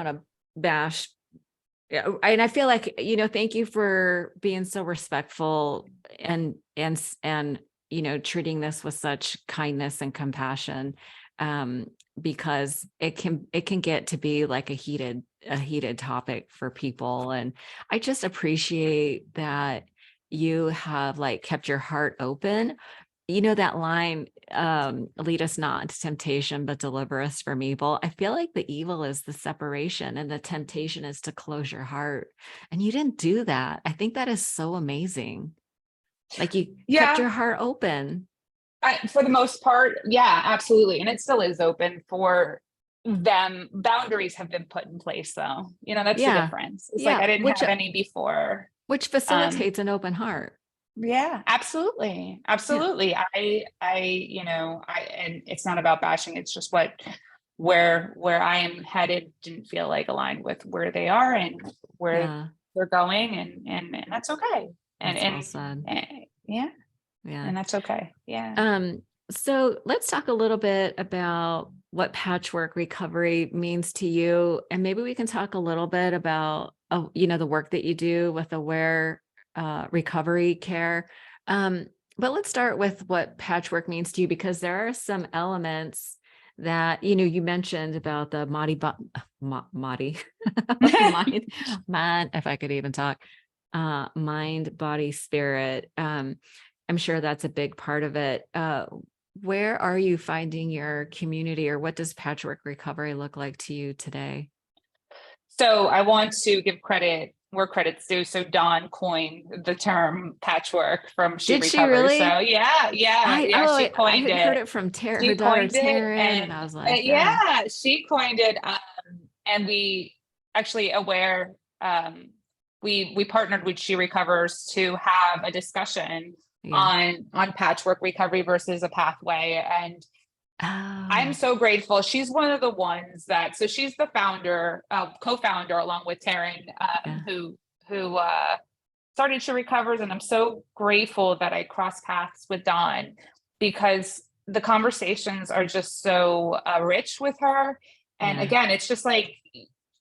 to bash. Yeah. And I feel like, thank you for being so respectful and treating this with such kindness and compassion. Um, because it can get to be like a heated topic for people. And I just appreciate that you have like kept your heart open. That line, lead us not into temptation, but deliver us from evil. I feel like the evil is the separation and the temptation is to close your heart. And you didn't do that. I think that is so amazing. Like you kept
yeah,
your heart open.
for the most part, yeah, absolutely, and it still is open for them. Boundaries have been put in place, though. That's the
Yeah.
difference. It's like
Yeah.
I didn't
Which,
have any before.
which
Um,
facilitates an open heart.
Yeah, absolutely.
Yeah.
Absolutely. And it's not about bashing. It's just where I am headed didn't feel like aligned with where they are and where
Yeah.
they're going. And that's okay. And,
That's well
and,
said.
yeah,
Yeah.
and that's okay. Yeah.
So let's talk a little bit about what patchwork recovery means to you. And maybe we can talk a little bit about, the work that you do with aware recovery care. Um, but let's start with what patchwork means to you, because there are some elements that, you mentioned about the Madi, mind, if I could even talk, mind, body, spirit. I'm sure that's a big part of it. Where are you finding your community, or what does patchwork recovery look like to you today?
So I want to give credit where credit's due. So Dawn coined the term patchwork from She
Did she
Recovers. So
really?
Yeah, she
I
coined
had heard
it.
it from her
She
daughter
coined it,
Taryn, and
and
I was like,
yeah, she coined it. And we actually aware. We partnered with She Recovers to have a discussion
yeah.
on patchwork recovery versus a pathway. And I'm
Oh,
so grateful. She's one of the ones that, so she's the founder, co-founder, along with Taryn,
yeah,
who started She Recovers. And I'm so grateful that I crossed paths with Dawn, because the conversations are just so rich with her. And
yeah,
again, it's just like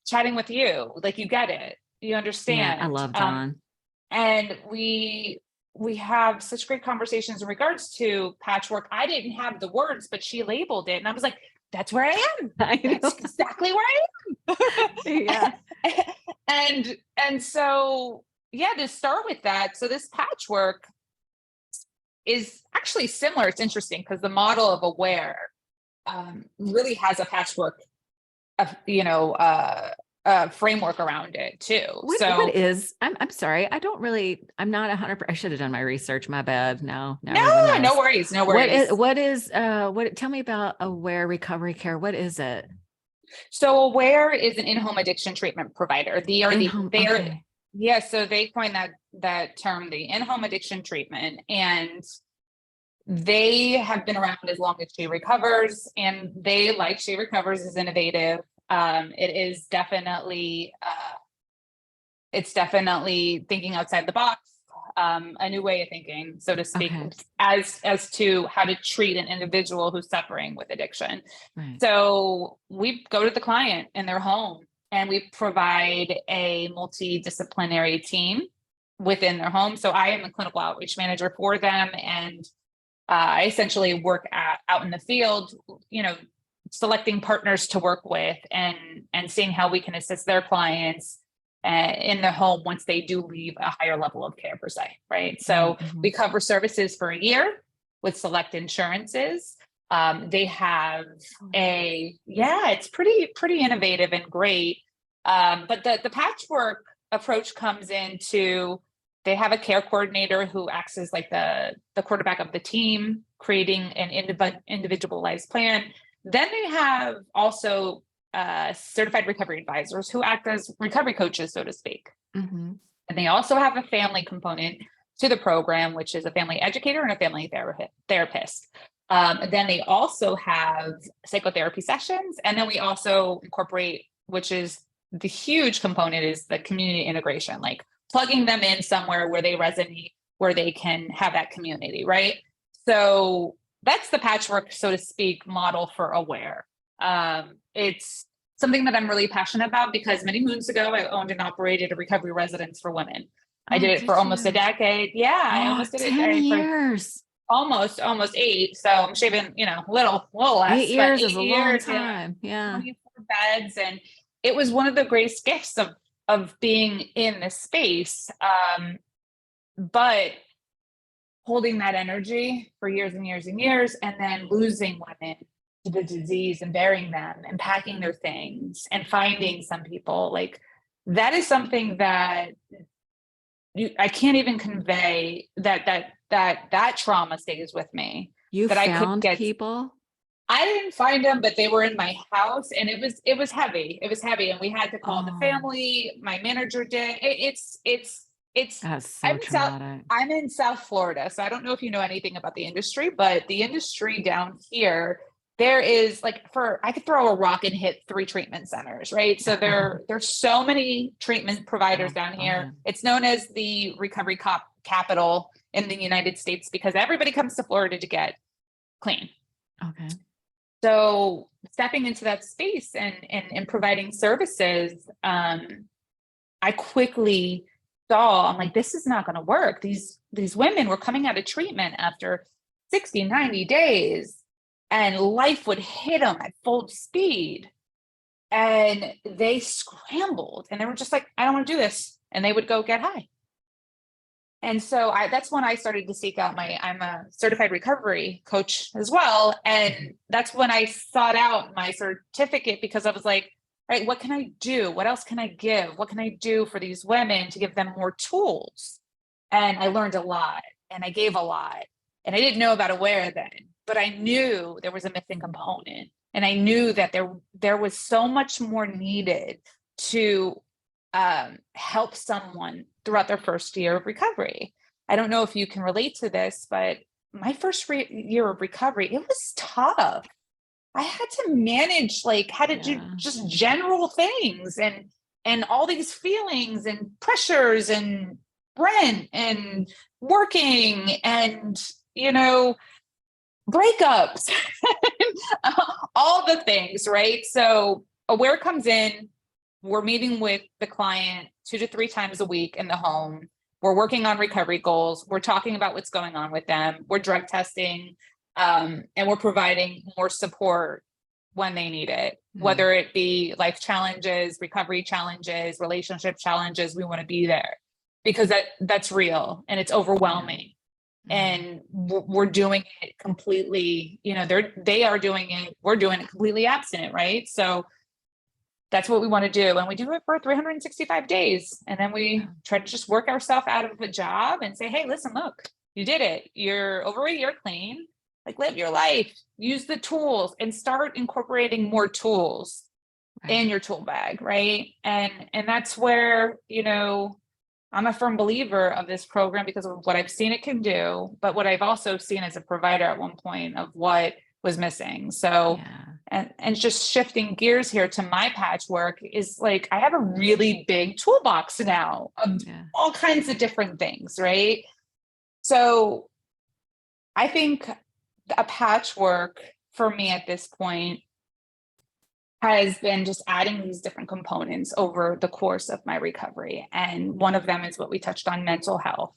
chatting with you, like you get it, you
yeah. I
understand.
love Dawn.
And we have such great conversations in regards to patchwork. I didn't have the words, but she labeled it, and I was like, that's where I am.
I
That's
know.
exactly where I
Yeah,
am. And so yeah, to start with that, so this patchwork is actually similar. It's interesting because the model of aware really has a patchwork of framework around it too.
what
So
is, I'm sorry, I'm not 100%. I should have done my research, my bad. Now
no,
everyone
no
knows.
worries, no
What is
worries.
what is what tell me about aware recovery care. What is it?
So Aware is an in-home addiction treatment provider.
In home, okay.
Yeah, so they coined that term, the in-home addiction treatment, and they have been around as long as She Recovers, and they, like She Recovers, is innovative. It is definitely it's definitely thinking outside the box, a new way of thinking, so to speak,
Okay.
as to how to treat an individual who's suffering with addiction.
Right.
So we go to the client in their home, and we provide a multidisciplinary team within their home. So I am the clinical outreach manager for them, and I essentially work out in the field, selecting partners to work with, and seeing how we can assist their clients in the home once they do leave a higher level of care, per se, right? So
Mm-hmm.
we cover services for a year with select insurances. They have it's pretty innovative and great. But the patchwork approach comes into, they have a care coordinator who acts as like the quarterback of the team, creating an individualized plan. Then they have also certified recovery advisors who act as recovery coaches, so to speak.
Mm-hmm.
And they also have a family component to the program, which is a family educator and a family therapist. Then they also have psychotherapy sessions. And then we also incorporate, which is the huge component, is the community integration, like plugging them in somewhere where they resonate, where they can have that community, right? So that's the patchwork, so to speak, model for Aware. It's something that I'm really passionate about because many moons ago, I owned and operated a recovery residence for women. I
Oh,
did it for
did
almost a
you?
decade. Yeah, I
Oh,
almost did
10
it for
years.
almost 8. So I'm shaving, a little
Eight
less, but
years is a long
8 years,
time. Yeah.
24 beds. And it was one of the greatest gifts of being in this space. But holding that energy for years and years and years, and then losing women to the disease and burying them and packing their things and finding some people, like that is something that I can't even convey, that trauma stays with me,
You
that I couldn't
found
get.
people?
I didn't find them, but they were in my house, and it was heavy. It was heavy, and we had to call the
Oh,
family. My manager did. It's.
that's
I'm
so
in South.
traumatic.
I'm in South Florida, so I don't know if you know anything about the industry, but the industry down here, there is like, I could throw a rock and hit 3 treatment centers, right? So there's so many treatment providers
Oh,
down here.
fun.
It's known as the recovery capital in the United States because everybody comes to Florida to get clean.
Okay.
So stepping into that space and providing services, I quickly saw, I'm like, this is not going to work. These women were coming out of treatment after 60, 90 days, and life would hit them at full speed. And they scrambled and they were just like, I don't want to do this. And they would go get high. And so that's when I started to seek out I'm a certified recovery coach as well. And that's when I sought out my certificate because I was like, all right, what can I do? What else can I give? What can I do for these women to give them more tools? And I learned a lot and I gave a lot. And I didn't know about Aware then, but I knew there was a missing component. And I knew that there was so much more needed to help someone throughout their first year of recovery. I don't know if you can relate to this, but my first year of recovery, it was tough. I had to manage, like, how to do just general things and all these feelings and pressures and rent and working and, breakups, all the things, right? So Aware comes in, we're meeting with the client 2 to 3 times a week in the home. We're working on recovery goals. We're talking about what's going on with them. We're drug testing, and we're providing more support when they need it, whether it be life challenges, recovery challenges, relationship challenges. We want to be there because that's real and it's overwhelming. And we're doing it completely, they are doing it, we're doing it completely abstinent, right? So that's what we want to do. And we do it for 365 days. And then we try to just work ourselves out of a job and say, hey, listen, look, you did it. You're over a year clean. Like, live your life, use the tools, and start incorporating more tools in your tool bag, right? And that's where, I'm a firm believer of this program because of what I've seen it can do, but what I've also seen as a provider at one point of what was missing. So, and just shifting gears here to my patchwork is like, I have a really big toolbox now of all kinds of different things, right? So I think a patchwork for me at this point has been just adding these different components over the course of my recovery. And one of them is what we touched on, mental health.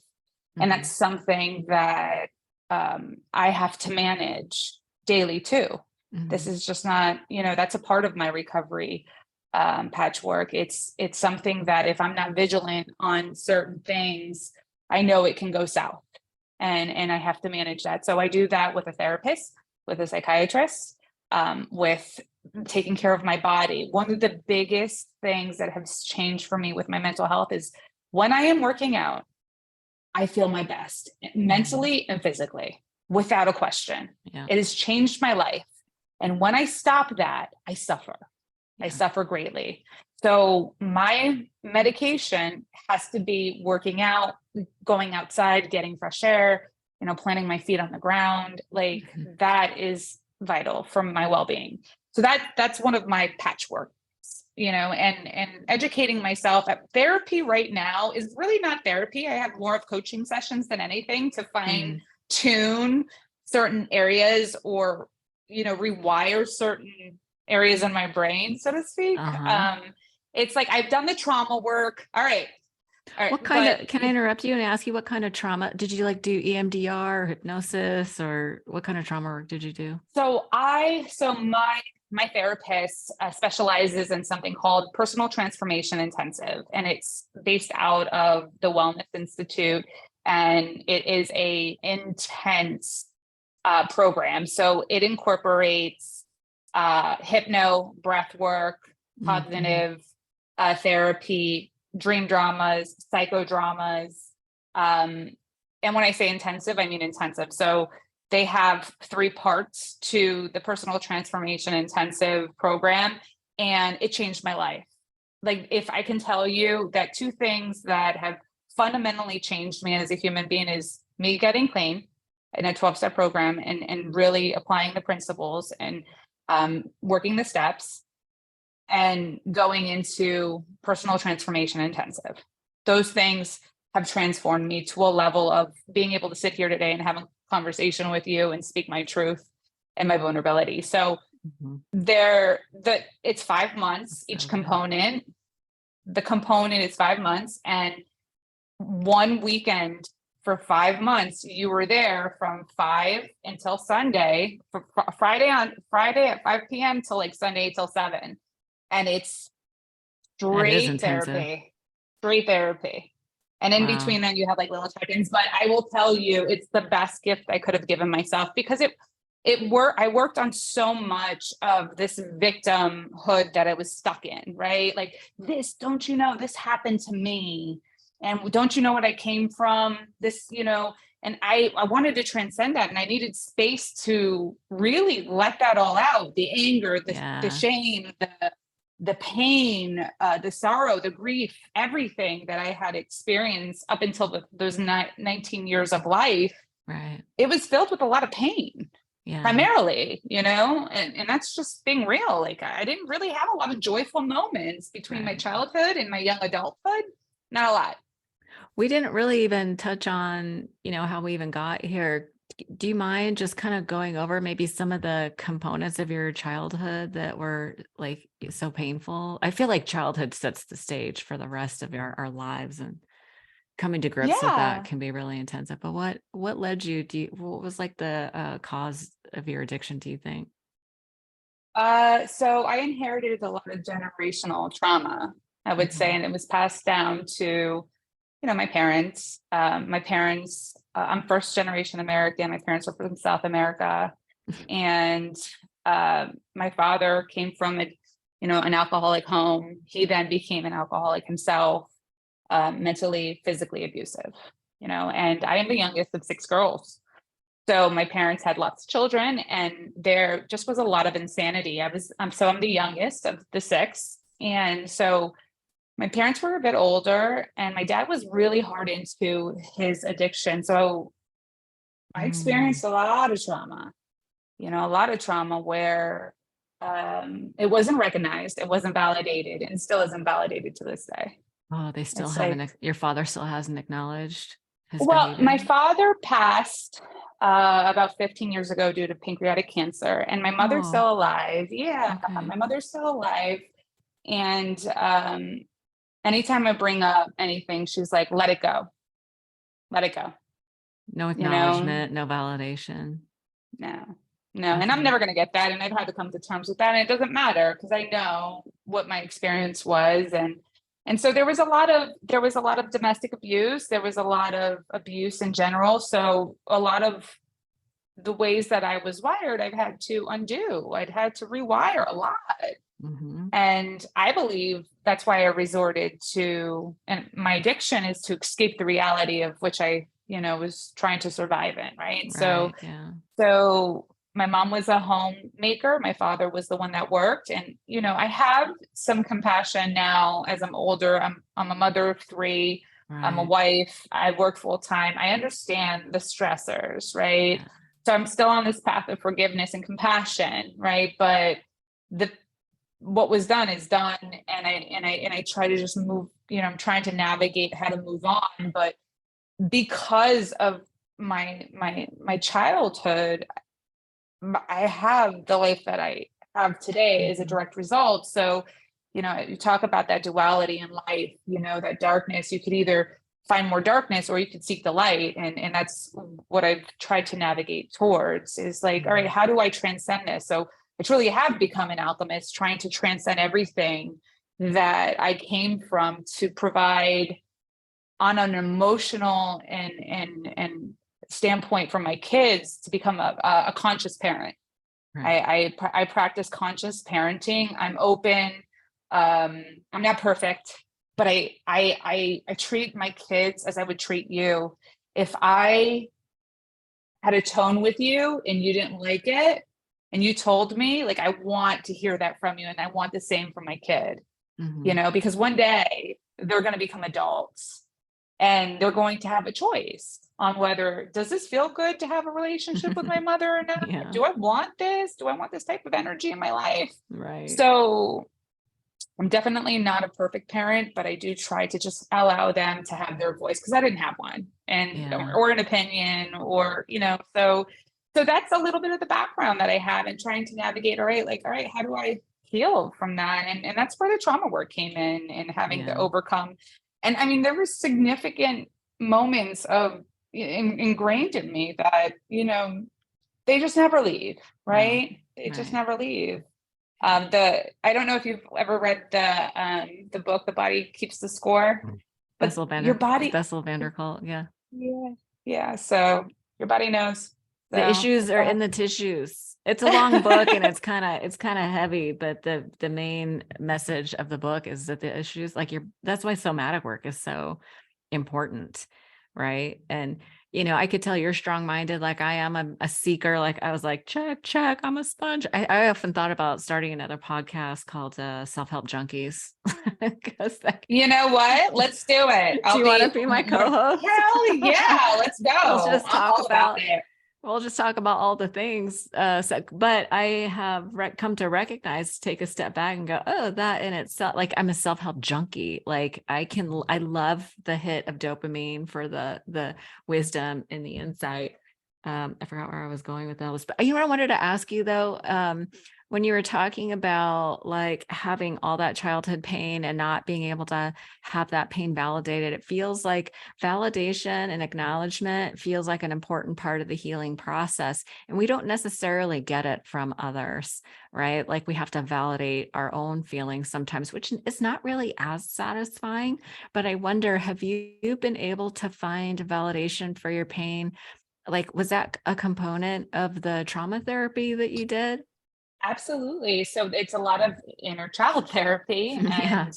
And that's something that I have to manage daily too. This is just not, that's a part of my recovery patchwork. It's something that if I'm not vigilant on certain things, I know it can go south. And I have to manage that. So I do that with a therapist, with a psychiatrist, with taking care of my body. One of the biggest things that has changed for me with my mental health is when I am working out, I feel my best mentally and physically, without a question.
Yeah.
It has changed my life. And when I stop that, I suffer. I
Yeah.
suffer greatly. So my medication has to be working out, going outside, getting fresh air, planting my feet on the ground. Like that is vital for my well-being. So that's one of my patchwork, and educating myself. Therapy right now is really not therapy. I have more of coaching sessions than anything to fine tune certain areas or, rewire certain areas in my brain, so to speak. It's like I've done the trauma work. All right.
What kind of, can I interrupt you and ask you what kind of trauma did you like do? EMDR or hypnosis, or what kind of trauma work did you do?
So my therapist specializes in something called personal transformation intensive, and it's based out of the Wellness Institute, and it is a intense program. So it incorporates hypno, breath work, cognitive therapy, dream dramas, psychodramas. And when I say intensive, I mean intensive. So they have 3 parts to the personal transformation intensive program, and it changed my life. Like, if I can tell you that 2 things that have fundamentally changed me as a human being is me getting clean in a 12-step program and really applying the principles and working the steps and going into personal transformation intensive. Those things have transformed me to a level of being able to sit here today and have a conversation with you and speak my truth and my vulnerability. So it's 5 months, each component. The component is 5 months, and one weekend for 5 months, you were there from 5 until Sunday, for Friday at 5 p.m. till like Sunday till 7. And it's straight therapy. And in between then you have like little check-ins, but I will tell you, it's the best gift I could have given myself, because I worked on so much of this victimhood that I was stuck in, right? Like, don't you know, this happened to me. And don't you know what I came from? And I wanted to transcend that. And I needed space to really let that all out. The anger, the shame, the pain, the sorrow, the grief, everything that I had experienced up until those 19 years of life.
Right.
It was filled with a lot of pain. Primarily, and that's just being real. Like, I didn't really have a lot of joyful moments between my childhood and my young adulthood. Not a lot.
We didn't really even touch on, how we even got here. Do you mind just kind of going over maybe some of the components of your childhood that were like so painful? I feel like childhood sets the stage for the rest of our lives, and coming to grips with that can be really intensive. But what led you? What was like the cause of your addiction, do you think?
So I inherited a lot of generational trauma, I would say, and it was passed down to, my parents. I'm first generation American. My parents were from South America, and my father came from an alcoholic home. He then became an alcoholic himself, mentally, physically abusive. And I am the youngest of 6 girls. So my parents had lots of children, and there just was a lot of insanity. I'm the youngest of the 6. And so my parents were a bit older, and my dad was really hard into his addiction. So I experienced a lot of trauma, where it wasn't recognized, it wasn't validated, and still isn't validated to this day.
Oh, they still haven't, your father still hasn't acknowledged his
Well,
behavior?
my father passed about 15 years ago due to pancreatic cancer, and my mother's still alive. Yeah, my mother's still alive. And anytime I bring up anything, she's like, let it go. Let it go.
No acknowledgement, no validation.
No. And I'm never going to get that. And I've had to come to terms with that. And it doesn't matter, because I know what my experience was. And so there was a lot of domestic abuse. There was a lot of abuse in general. So a lot of the ways that I was wired, I've had to undo. I'd had to rewire a lot.
Mhm.
And I believe that's why I resorted to, and my addiction is to escape the reality of which I, was trying to survive in. Right. So,
Right. Yeah.
so my mom was a homemaker. My father was the one that worked. And, I have some compassion now as I'm older. I'm a mother of three. I'm a
Right.
wife. I work full time. I understand the stressors, right?
Yeah.
So I'm still on this path of forgiveness and compassion, right? But the what was done is done, and I try to just move, I'm trying to navigate how to move on. But because of my childhood, I have the life that I have today as a
Mhm.
direct result. So, you talk about that duality in life, that darkness, you could either find more darkness or you could seek the light. And that's what I've tried to navigate towards is like, all right,
Mhm.
how do I transcend this? So I truly have become an alchemist, trying to transcend everything that I came from to provide on an emotional and standpoint for my kids to become a conscious parent.
Right.
I practice conscious parenting. I'm open. I'm not perfect, but I treat my kids as I would treat you. If I had a tone with you and you didn't like it, and you told me, like, I want to hear that from you, and I want the same for my kid.
Mhm.
Because one day they're going to become adults and they're going to have a choice on whether, does this feel good to have a relationship with my mother or not?
Yeah.
Do I want this? Do I want this type of energy in my life?
Right.
So I'm definitely not a perfect parent, but I do try to just allow them to have their voice because I didn't have one, and
Yeah.
or an opinion, or so that's a little bit of the background that I have and trying to navigate. All right, how do I heal from that? And that's where the trauma work came in, and having to
Yeah.
overcome. And I mean, there were significant moments of ingrained in me that they just never leave,
No.
right? They just
Right.
never leave.
Yeah.
I don't know if you've ever read the book The Body Keeps the Score, but your body.
Bessel van der Kolk. Yeah.
Yeah, yeah. So your body knows.
The
So
issues
that's
are
all.
in the tissues. It's a long book and it's kind of heavy, but the main message of the book is that the issues, like, that's why somatic work is so important, right? And I could tell you're strong-minded like I am, a seeker. Like, I was like, check, check, I'm a sponge. I often thought about starting another podcast called Self-Help Junkies. 'Cause
You know what? Let's do it.
do
I'll
you want to
be
be my
more.
co-host?
Hell yeah, let's
We'll
go.
just
I'm
talk
all about
about
it.
we'll just talk about all the things. But I have come to recognize, take a step back and go, oh, that in itself, like, I'm a self-help junkie. Like, I love the hit of dopamine for the wisdom and the insight. I forgot where I was going with all this, but I wanted to ask you though, when you were talking about like having all that childhood pain and not being able to have that pain validated, it feels like validation and acknowledgement feels like an important part of the healing process. And we don't necessarily get it from others, right? Like, we have to validate our own feelings sometimes, which is not really as satisfying. But I wonder, have you been able to find validation for your pain? Like, was that a component of the trauma therapy that you did?
Absolutely. So it's a lot of inner child therapy,
Yeah.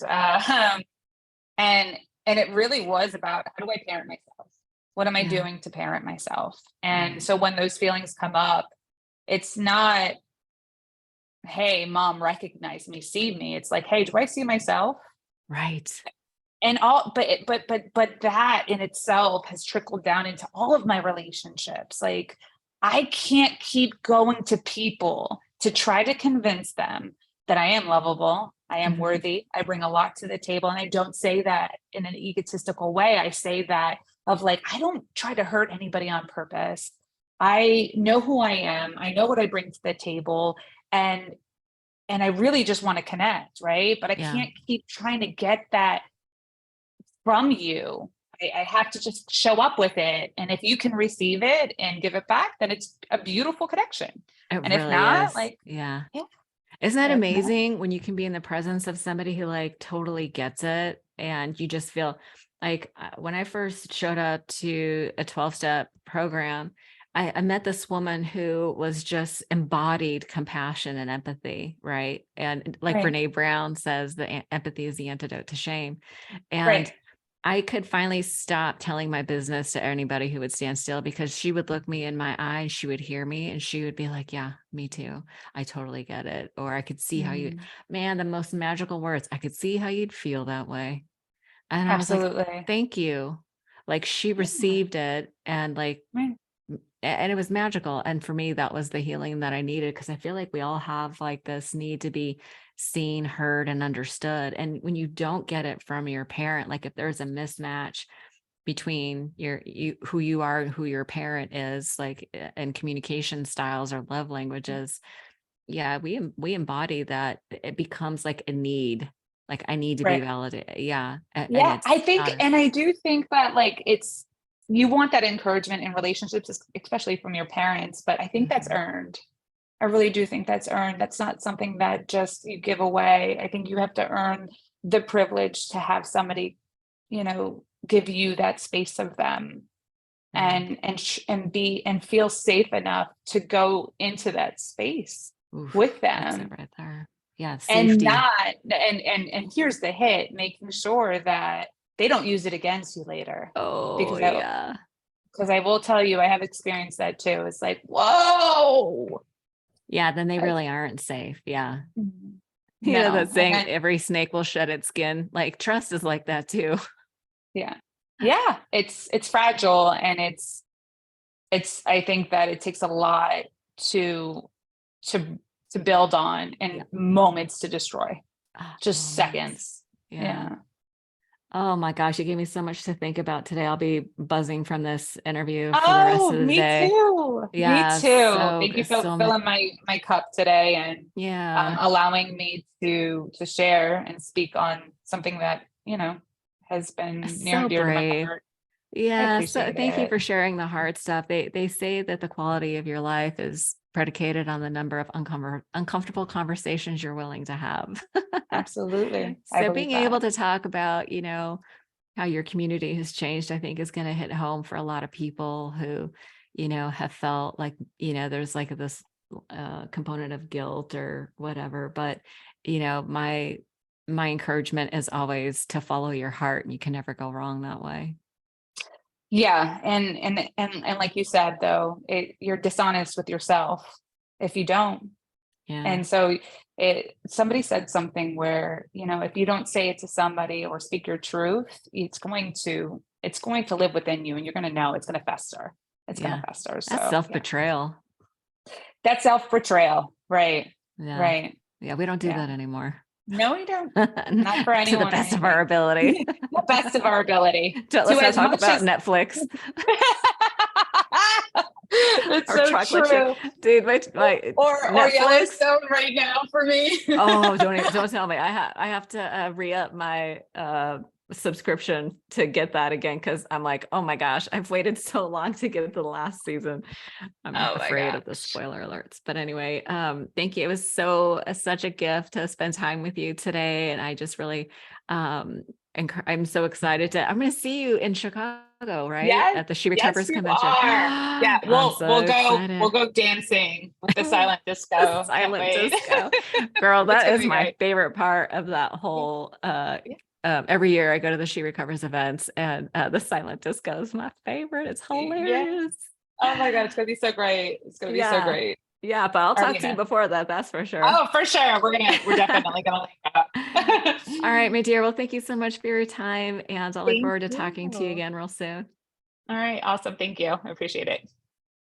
and and it really was about, how do I parent myself? What am I
Yeah.
doing to parent myself? And
Right.
so when those feelings come up, it's not, hey, mom, recognize me, see me. It's like, hey, do I see myself?
Right.
And all, but that in itself has trickled down into all of my relationships. Like, I can't keep going to people to try to convince them that I am lovable, I am
Mhm.
worthy, I bring a lot to the table. And I don't say that in an egotistical way. I say that of like, I don't try to hurt anybody on purpose. I know who I am. I know what I bring to the table. And I really just want to connect, right? But I
Yeah.
can't keep trying to get that from you. I have to just show up with it. And if you can receive it and give it back, then it's a beautiful connection.
It
And if
really
not,
is.
like,
Yeah.
yeah,
Isn't that
if not,
amazing when you can be in the presence of somebody who like totally gets it and you just feel like, when I first showed up to a 12-step program, I met this woman who was just embodied compassion and empathy, right? And like
Right.
Brene Brown says, the empathy is the antidote to shame. And
Right.
I could finally stop telling my business to anybody who would stand still, because she would look me in my eyes, she would hear me, and she would be like, yeah, me too. I totally get it. Or I could see how you,
Mm,
man, the most magical words, I could see how you'd feel that way. And I was like,
absolutely.
thank you. Like she
Yeah.
received it, and like,
Right.
and it was magical. And for me, that was the healing that I needed, because I feel like we all have like this need to be seen, heard, and understood. And when you don't get it from your parent, like if there's a mismatch between who you are and who your parent is, like, and communication styles or love languages, yeah, we embody that. It becomes like a need, like I need to be
Right.
validated. Yeah. And
Yeah,
it's
I think,
not a,
and I do think that like you want that encouragement in relationships, especially from your parents, but I think that's
Mhm.
earned. I really do think that's earned. That's not something that just you give away. I think you have to earn the privilege to have somebody, give you that space of them
Yeah.
and be and feel safe enough to go into that space
Oof,
with
that's it
them
right there. Yeah,
and
safety.
not and here's the hit, making sure that they don't use it against you later.
Oh,
Because I
yeah.
because I will tell you, I have experienced that too. It's like, whoa.
Yeah, then they
I-
really aren't safe. Yeah. You know that
no. And
saying,
then
every snake will shed its skin. Like trust is like that too.
yeah. Yeah. It's fragile and I think that it takes a lot to to to build on
Yeah.
and moments to destroy. Just
Moments.
seconds.
Yeah.
Yeah.
Oh my gosh, you gave me so much to think about today. I'll be buzzing from this interview for the rest
Oh,
of the
me
day.
too. Me
Yeah,
too. Thank you for
so much.
filling my cup today and
Yeah,
allowing me to share and speak on something that, has been near
so
and dear to my
brave.
heart. I
Yeah, so
appreciate
thank you
it.
for sharing the hard stuff. They say that the quality of your life is predicated on the number of uncomfortable conversations you're willing to have.
Absolutely. I
So
believe
being able
that.
to talk about, how your community has changed, I think is going to hit home for a lot of people who, have felt like, there's like this component of guilt or whatever. But, my encouragement is always to follow your heart, and you can never go wrong that way.
Yeah. And like you said, though, you're dishonest with yourself if you don't.
Yeah.
And so somebody said something where, if you don't say it to somebody or speak your truth, it's going to live within you and you're going to know it's going to fester. It's going to
Yeah.
fester.
That's
So yeah,
self-betrayal.
that's self-betrayal. Right.
Yeah.
Right.
Yeah. We don't do
Yeah.
that anymore.
No, we don't. Not for
To the
anyone or
best of our
anything.
ability.
The best of our ability
Let's
to
not
as
talk
much
about
as
Netflix
it's
or
so
chocolate chip.
true.
Dude, my
Or
Netflix.
Yellowstone right now for me.
Oh, don't tell me. I have to re-up my subscription to get that again, because I'm like, oh my gosh, I've waited so long to get the last season. I'm
Oh my
afraid of the
gosh.
spoiler alerts. But anyway, thank you. It was such a gift to spend time with you today. And I just really I'm so excited I'm gonna see you in Chicago, right?
Yes,
At the She
yes,
Recovers
you
convention.
are. Yeah,
I'm
we'll
so
we'll go we'll
excited.
go dancing with the silent
The
disco. Can't
silent
wait.
disco. Girl,
It's
that
gonna
is
be
my
great.
favorite part of that
Yeah,
whole
yeah.
every year I go to the She Recovers events, and the silent disco is my favorite. It's
Yeah.
hilarious.
Oh my God, it's gonna be so great. It's gonna be so
Yeah.
great.
Yeah, but I'll talk to you
Arlena.
before that, that's for sure.
Oh, for sure. We're definitely gonna link up.
All right, my dear. Well, thank you so much for your time, and I look
Thank
forward to
you.
talking to you again real soon.
All right, awesome. Thank you. I appreciate it.